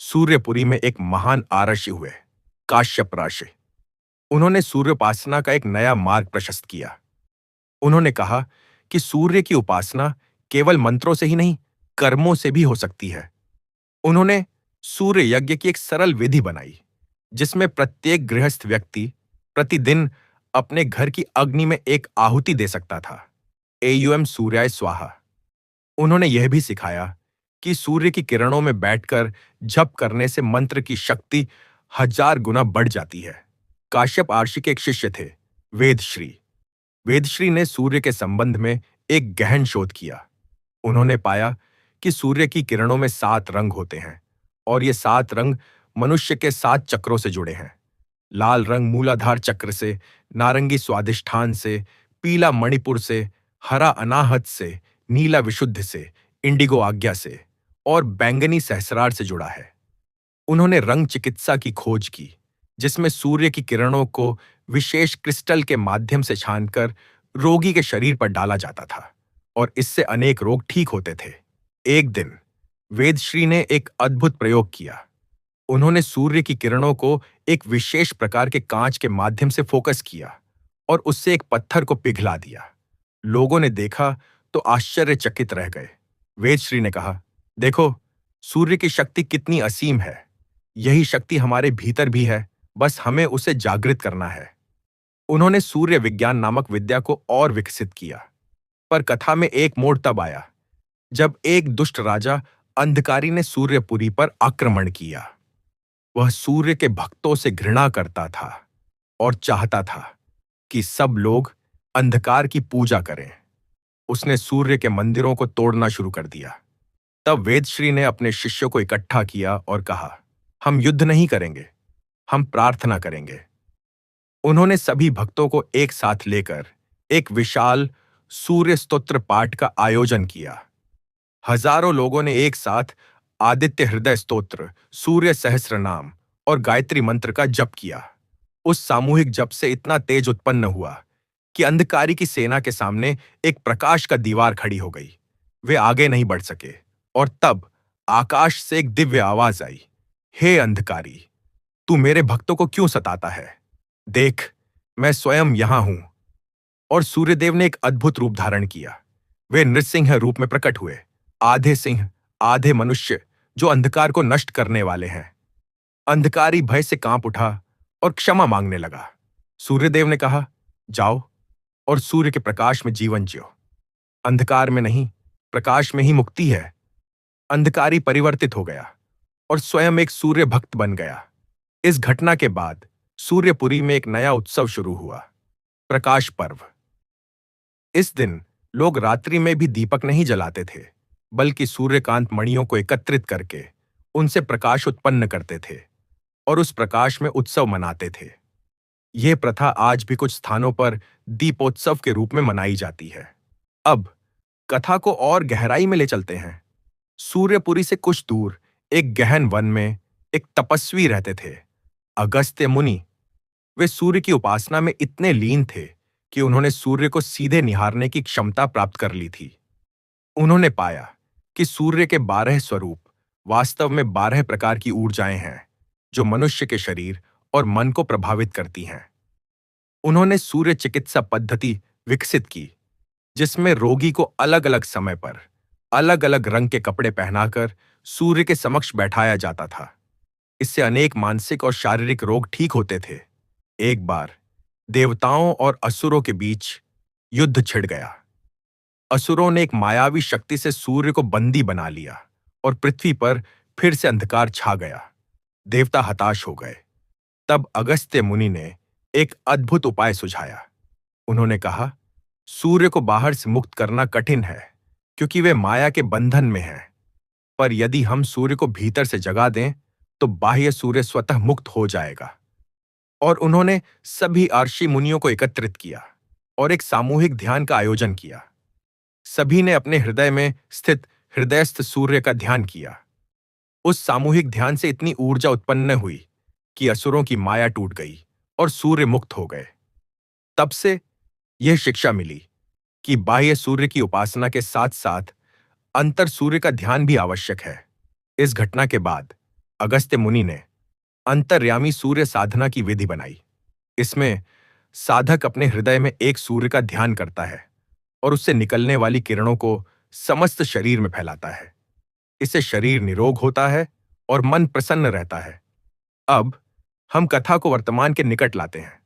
सूर्यपुरी में एक महान आरषि हुए, काश्यप ऋषि। उन्होंने सूर्योपासना का एक नया मार्ग प्रशस्त किया। उन्होंने कहा कि सूर्य की उपासना केवल मंत्रों से ही नहीं, कर्मों से भी हो सकती है। उन्होंने सूर्य यज्ञ की एक सरल विधि बनाई जिसमें प्रत्येक गृहस्थ व्यक्ति प्रतिदिन अपने घर की अग्नि में एक आहुति दे सकता था। एयुएम सूर्याय स्वाहा। उन्होंने यह भी सिखाया कि सूर्य की किरणों में बैठकर जप करने से मंत्र की शक्ति 1000 गुना बढ़ जाती है। काश्यप आर्षि के एक शिष्य थे, वेदश्री। वेदश्री ने सूर्य के संबंध में एक गहन शोध किया। उन्होंने पाया कि सूर्य की किरणों में 7 रंग होते हैं और ये 7 रंग मनुष्य के 7 चक्रों से जुड़े हैं। लाल रंग मूलाधार चक्र से, नारंगी स्वादिष्ठान से, पीला मणिपुर से, हरा अनाहत से, नीला विशुद्ध से, इंडिगो आज्ञा से और बैंगनी सहस्रार से जुड़ा है। उन्होंने रंग चिकित्सा की खोज की जिसमें सूर्य की किरणों को विशेष क्रिस्टल के माध्यम से छानकर रोगी के शरीर पर डाला जाता था और इससे अनेक रोग ठीक होते थे। एक दिन वेदश्री ने एक अद्भुत प्रयोग किया। उन्होंने सूर्य की किरणों को एक विशेष प्रकार के कांच के माध्यम से फोकस किया और उससे एक पत्थर को पिघला दिया। लोगों ने देखा तो आश्चर्यचकित रह गए। वेदश्री ने कहा, देखो, सूर्य की शक्ति कितनी असीम है। यही शक्ति हमारे भीतर भी है, बस हमें उसे जागृत करना है। उन्होंने सूर्य विज्ञान नामक विद्या को और विकसित किया। पर कथा में एक मोड़ तब आया जब एक दुष्ट राजा अंधकारी ने सूर्यपुरी पर आक्रमण किया। वह सूर्य के भक्तों से घृणा करता था और चाहता था कि सब लोग अंधकार की पूजा करें। उसने सूर्य के मंदिरों को तोड़ना शुरू कर दिया। तब वेदश्री ने अपने शिष्यों को इकट्ठा किया और कहा, हम युद्ध नहीं करेंगे, हम प्रार्थना करेंगे। उन्होंने सभी भक्तों को एक साथ लेकर एक विशाल सूर्य स्तोत्र पाठ का आयोजन किया। हजारों लोगों ने एक साथ आदित्य हृदय स्तोत्र, सूर्य सहस्रनाम और गायत्री मंत्र का जप किया। उस सामूहिक जप से इतना तेज उत्पन्न हुआ कि अंधकारी की सेना के सामने एक प्रकाश का दीवार खड़ी हो गई। वे आगे नहीं बढ़ सके और तब आकाश से एक दिव्य आवाज आई, हे अंधकारी, तू मेरे भक्तों को क्यों सताता है? देख, मैं स्वयं यहां हूं। और सूर्यदेव ने एक अद्भुत रूप धारण किया। वे नृसिंह रूप में प्रकट हुए, आधे सिंह आधे मनुष्य, जो अंधकार को नष्ट करने वाले हैं। अंधकारी भय से कांप उठा और क्षमा मांगने लगा। सूर्यदेव ने कहा, जाओ और सूर्य के प्रकाश में जीवन जियो। अंधकार में नहीं, प्रकाश में ही मुक्ति है। अंधकारी परिवर्तित हो गया और स्वयं एक सूर्य भक्त बन गया। इस घटना के बाद सूर्यपुरी में एक नया उत्सव शुरू हुआ, प्रकाश पर्व। इस दिन लोग रात्रि में भी दीपक नहीं जलाते थे, बल्कि सूर्यकांत मणियों को एकत्रित करके उनसे प्रकाश उत्पन्न करते थे और उस प्रकाश में उत्सव मनाते थे। यह प्रथा आज भी कुछ स्थानों पर दीपोत्सव के रूप में मनाई जाती है। अब कथा को और गहराई में ले चलते हैं। सूर्यपुरी से कुछ दूर एक गहन वन में एक तपस्वी रहते थे, अगस्त्य मुनि। वे सूर्य की उपासना में इतने लीन थे कि उन्होंने सूर्य को सीधे निहारने की क्षमता प्राप्त कर ली थी। उन्होंने पाया कि सूर्य के 12 स्वरूप वास्तव में 12 प्रकार की ऊर्जाएं हैं, जो मनुष्य के शरीर और मन को प्रभावित करती हैं। उन्होंने सूर्य चिकित्सा पद्धति विकसित की, जिसमें रोगी को अलग अलग समय पर अलग अलग रंग के कपड़े पहनाकर सूर्य के समक्ष बैठाया जाता था। इससे अनेक मानसिक और शारीरिक रोग ठीक होते थे। एक बार देवताओं और असुरों के बीच युद्ध छिड़ गया। असुरों ने एक मायावी शक्ति से सूर्य को बंदी बना लिया और पृथ्वी पर फिर से अंधकार छा गया। देवता हताश हो गए। तब अगस्त्य मुनि ने एक अद्भुत उपाय सुझाया। उन्होंने कहा, सूर्य को बाहर से मुक्त करना कठिन है, क्योंकि वे माया के बंधन में हैं। पर यदि हम सूर्य को भीतर से जगा दें, तो बाह्य सूर्य स्वतः मुक्त हो जाएगा। और उन्होंने सभी अर्षि मुनियों को एकत्रित किया और एक सामूहिक ध्यान का आयोजन किया। सभी ने अपने हृदय में स्थित हृदयस्थ सूर्य का ध्यान किया। उस सामूहिक ध्यान से इतनी ऊर्जा उत्पन्न हुई कि असुरों की माया टूट गई और सूर्य मुक्त हो गए। तब से यह शिक्षा मिली कि बाह्य सूर्य की उपासना के साथ साथ अंतर सूर्य का ध्यान भी आवश्यक है। इस घटना के बाद अगस्त्य मुनि ने अंतर्यामी सूर्य साधना की विधि बनाई। इसमें साधक अपने हृदय में एक सूर्य का ध्यान करता है और उससे निकलने वाली किरणों को समस्त शरीर में फैलाता है। इससे शरीर निरोग होता है और मन प्रसन्न रहता है। अब हम कथा को वर्तमान के निकट लाते हैं।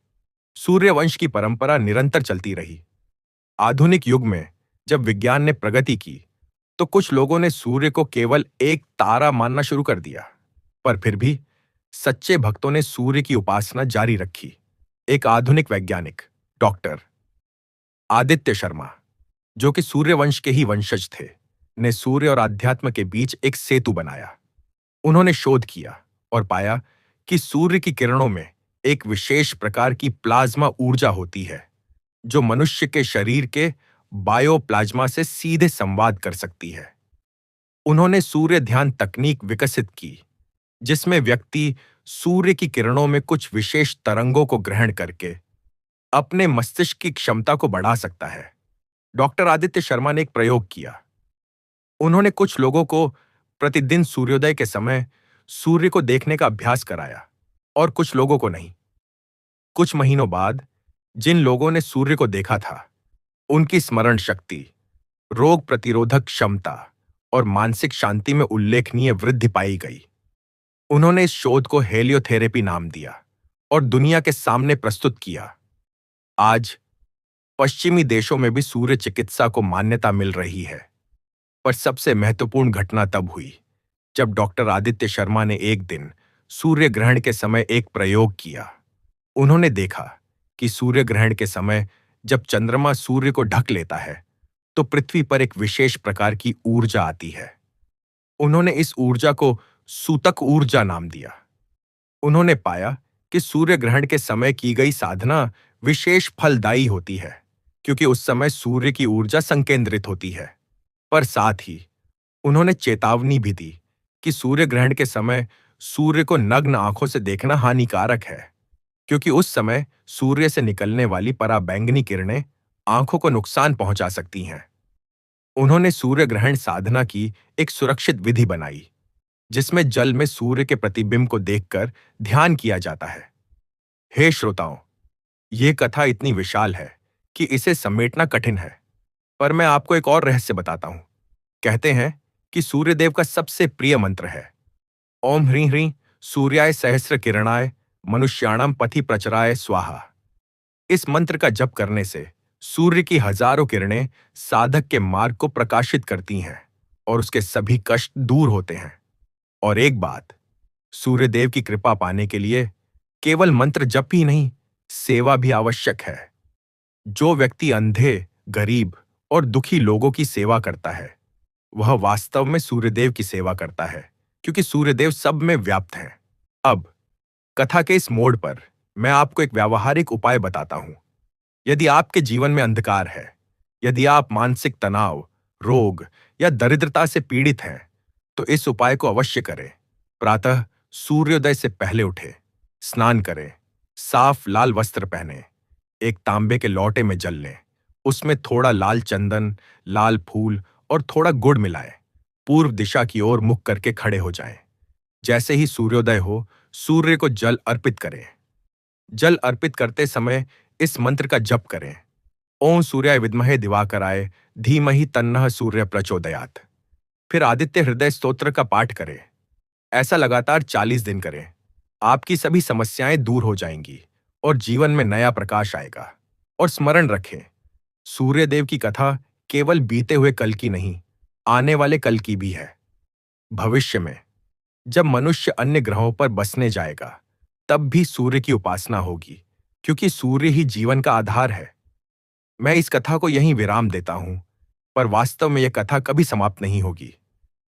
सूर्यवंश की परंपरा निरंतर चलती रही। आधुनिक युग में जब विज्ञान ने प्रगति की, तो कुछ लोगों ने सूर्य को केवल एक तारा मानना शुरू कर दिया। पर फिर भी सच्चे भक्तों ने सूर्य की उपासना जारी रखी। एक आधुनिक वैज्ञानिक डॉक्टर आदित्य शर्मा, जो कि सूर्यवंश के ही वंशज थे, ने सूर्य और आध्यात्म के बीच एक सेतु बनाया। उन्होंने शोध किया और पाया कि सूर्य की किरणों में एक विशेष प्रकार की प्लाज्मा ऊर्जा होती है, जो मनुष्य के शरीर के बायोप्लाज्मा से सीधे संवाद कर सकती है। उन्होंने सूर्य ध्यान तकनीक विकसित की, जिसमें व्यक्ति सूर्य की किरणों में कुछ विशेष तरंगों को ग्रहण करके अपने मस्तिष्क की क्षमता को बढ़ा सकता है। डॉक्टर आदित्य शर्मा ने एक प्रयोग किया। उन्होंने कुछ लोगों को प्रतिदिन सूर्योदय के समय सूर्य को देखने का अभ्यास कराया और कुछ लोगों को नहीं। कुछ महीनों बाद जिन लोगों ने सूर्य को देखा था, उनकी स्मरण शक्ति, रोग प्रतिरोधक क्षमता और मानसिक शांति में उल्लेखनीय वृद्धि पाई गई। उन्होंने इस शोध को हेलियोथेरेपी नाम दिया और दुनिया के सामने प्रस्तुत किया। आज पश्चिमी देशों में भी सूर्य चिकित्सा को मान्यता मिल रही है। पर सबसे महत्वपूर्ण घटना तब हुई जब डॉक्टर आदित्य शर्मा ने एक दिन सूर्य ग्रहण के समय एक प्रयोग किया। उन्होंने देखा कि सूर्य ग्रहण के समय जब चंद्रमा सूर्य को ढक लेता है, तो पृथ्वी पर एक विशेष प्रकार की ऊर्जा आती है। उन्होंने इस ऊर्जा को सूतक ऊर्जा नाम दिया। उन्होंने पाया कि सूर्य ग्रहण के समय की गई साधना विशेष फलदायी होती है, क्योंकि उस समय सूर्य की ऊर्जा संकेंद्रित होती है। पर साथ ही उन्होंने चेतावनी भी दी कि सूर्य ग्रहण के समय सूर्य को नग्न आंखों से देखना हानिकारक है, क्योंकि उस समय सूर्य से निकलने वाली पराबैंगनी किरणें आंखों को नुकसान पहुंचा सकती हैं। उन्होंने सूर्य ग्रहण साधना की एक सुरक्षित विधि बनाई, जिसमें जल में सूर्य के प्रतिबिंब को देखकर ध्यान किया जाता है। हे श्रोताओं, ये कथा इतनी विशाल है कि इसे समेटना कठिन है, पर मैं आपको एक और रहस्य बताता हूं। कहते हैं कि सूर्यदेव का सबसे प्रिय मंत्र है ओम ह्रीं ह्रीं सूर्याय सहस्र किरणाय मनुष्याणाम पथि प्रचराय स्वाहा। इस मंत्र का जप करने से सूर्य की हजारों किरणें साधक के मार्ग को प्रकाशित करती हैं और उसके सभी कष्ट दूर होते हैं। और एक बात, सूर्यदेव की कृपा पाने के लिए केवल मंत्र जप ही नहीं, सेवा भी आवश्यक है। जो व्यक्ति अंधे, गरीब और दुखी लोगों की सेवा करता है, वह वास्तव में सूर्यदेव की सेवा करता है, क्योंकि सूर्यदेव सब में व्याप्त हैं। अब कथा के इस मोड़ पर मैं आपको एक व्यावहारिक उपाय बताता हूं। यदि आपके जीवन में अंधकार है, यदि आप मानसिक तनाव, रोग या दरिद्रता से पीड़ित हैं, तो इस उपाय को अवश्य करें। प्रातः सूर्योदय से पहले उठें, स्नान करें, साफ लाल वस्त्र पहनें, एक तांबे के लौटे में जल लें, उसमें थोड़ा लाल चंदन, लाल फूल और थोड़ा गुड़ मिलाएं। पूर्व दिशा की ओर मुख करके खड़े हो जाएं। जैसे ही सूर्योदय हो, सूर्य को जल अर्पित करें। जल अर्पित करते समय इस मंत्र का जप करें, ओम सूर्याय विद्महे दिवाकराय धीमहि तन्नः सूर्य प्रचोदयात्। फिर आदित्य हृदय स्तोत्र का पाठ करें। ऐसा लगातार 40 दिन करें। आपकी सभी समस्याएं दूर हो जाएंगी और जीवन में नया प्रकाश आएगा। और स्मरण रखें, सूर्यदेव की कथा केवल बीते हुए कल की नहीं, आने वाले कल की भी है। भविष्य में जब मनुष्य अन्य ग्रहों पर बसने जाएगा, तब भी सूर्य की उपासना होगी, क्योंकि सूर्य ही जीवन का आधार है। मैं इस कथा को यहीं विराम देता हूं, पर वास्तव में यह कथा कभी समाप्त नहीं होगी।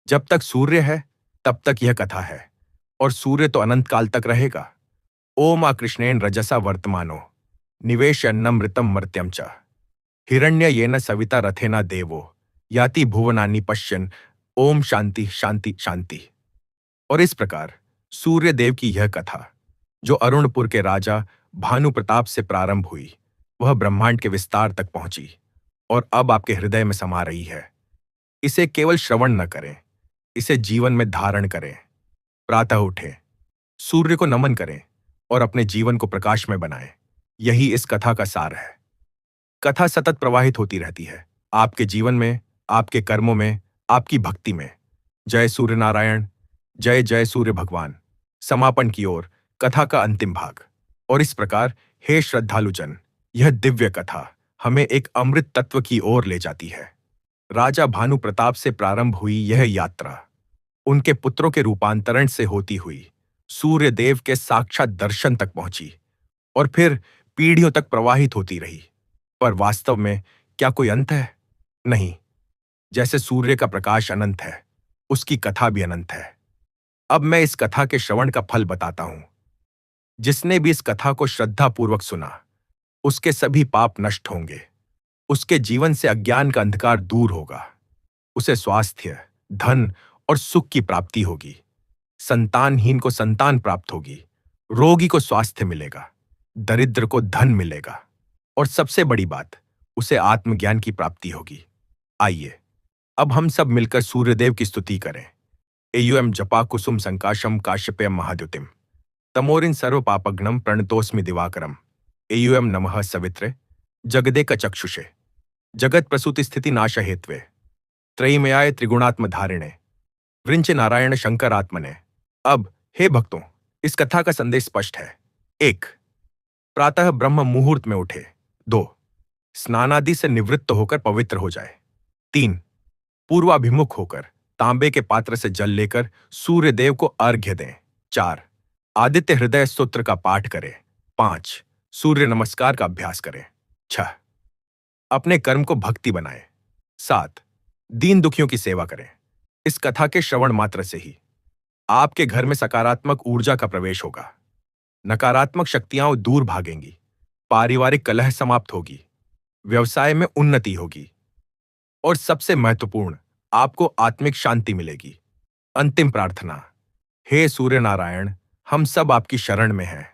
जब तक सूर्य है, तब तक यह कथा है, और सूर्य तो अनंत काल तक रहेगा। ओम आ कृष्णेन रजसा वर्तमानो निवेशन्नमृतम मर्त्यम च हिरण्य येन सविता रथेना देवो याति भुवनानि पश्यन्। ओम शांति शांति शांति। और इस प्रकार सूर्यदेव की यह कथा, जो अरुणपुर के राजा भानु प्रताप से प्रारंभ हुई, वह ब्रह्मांड के विस्तार तक पहुंची और अब आपके हृदय में समा रही है। इसे केवल श्रवण न करें, इसे जीवन में धारण करें। प्रातः उठें, सूर्य को नमन करें और अपने जीवन को प्रकाश में बनाएं। यही इस कथा का सार है। कथा सतत प्रवाहित होती रहती है, आपके जीवन में, आपके कर्मों में, आपकी भक्ति में। जय सूर्य नारायण, जय जय सूर्य भगवान। समापन की ओर कथा का अंतिम भाग। और इस प्रकार हे श्रद्धालुजन, यह दिव्य कथा हमें एक अमृत तत्व की ओर ले जाती है। राजा भानु प्रताप से प्रारंभ हुई यह यात्रा उनके पुत्रों के रूपांतरण से होती हुई सूर्यदेव के साक्षात दर्शन तक पहुंची और फिर पीढ़ियों तक प्रवाहित होती रही। पर वास्तव में क्या कोई अंत है? नहीं। जैसे सूर्य का प्रकाश अनंत है, उसकी कथा भी अनंत है। अब मैं इस कथा के श्रवण का फल बताता हूं। जिसने भी इस कथा को श्रद्धापूर्वक सुना, उसके सभी पाप नष्ट होंगे, उसके जीवन से अज्ञान का अंधकार दूर होगा, उसे स्वास्थ्य, धन और सुख की प्राप्ति होगी, संतानहीन को संतान प्राप्त होगी, रोगी को स्वास्थ्य मिलेगा, दरिद्र को धन मिलेगा, और सबसे बड़ी बात, उसे आत्मज्ञान की प्राप्ति होगी। आइए अब हम सब मिलकर सूर्यदेव की स्तुति करें। एयुएम जपा कुसुम संकाशम काश्यपेयम महाद्युतिम तमोरिन सर्व पापघ्नम प्रणतोस्मि दिवाकरम। एयुएम नमः सवित्रे जगदेक चक्षुषे जगत प्रसूति स्थिति नाश हेत्वे त्रयीमयाय त्रिगुणात्मधारिणे वृंच नारायण शंकर आत्मने। अब हे भक्तों, इस कथा का संदेश स्पष्ट है। 1. प्रातः ब्रह्म मुहूर्त में उठे। 2. स्नानादि से निवृत्त होकर पवित्र हो जाए। 3. पूर्वाभिमुख होकर तांबे के पात्र से जल लेकर सूर्यदेव को अर्घ्य दें। 4. आदित्य हृदय स्तोत्र का पाठ करें। 5. सूर्य नमस्कार का अभ्यास करें। 6. अपने कर्म को भक्ति बनाएं। 7. दीन दुखियों की सेवा करें। इस कथा के श्रवण मात्र से ही आपके घर में सकारात्मक ऊर्जा का प्रवेश होगा, नकारात्मक शक्तियां दूर भागेंगी, पारिवारिक कलह समाप्त होगी, व्यवसाय में उन्नति होगी और सबसे महत्वपूर्ण, आपको आत्मिक शांति मिलेगी। अंतिम प्रार्थना। हे सूर्य नारायण, हम सब आपकी शरण में हैं।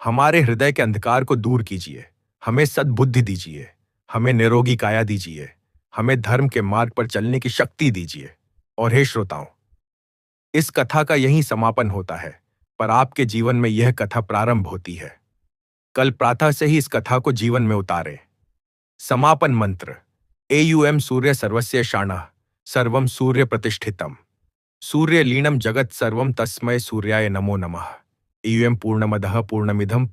हमारे हृदय के अंधकार को दूर कीजिए, हमें सद्बुद्धि दीजिए, हमें निरोगी काया दीजिए, हमें धर्म के मार्ग पर चलने की शक्ति दीजिए। और हे श्रोताओं, इस कथा का यही समापन होता है, पर आपके जीवन में यह कथा प्रारंभ होती है। कल प्रातः से ही इस कथा को जीवन में उतारे। समापन मंत्र। एयुएम सूर्य सर्वस्य शाणः सर्वम सूर्य प्रतिष्ठितम सूर्य लीनम जगत सर्वम तस्मै सूर्याय नमो नमः। एयुएम पूर्णमदः पूर्णमिदं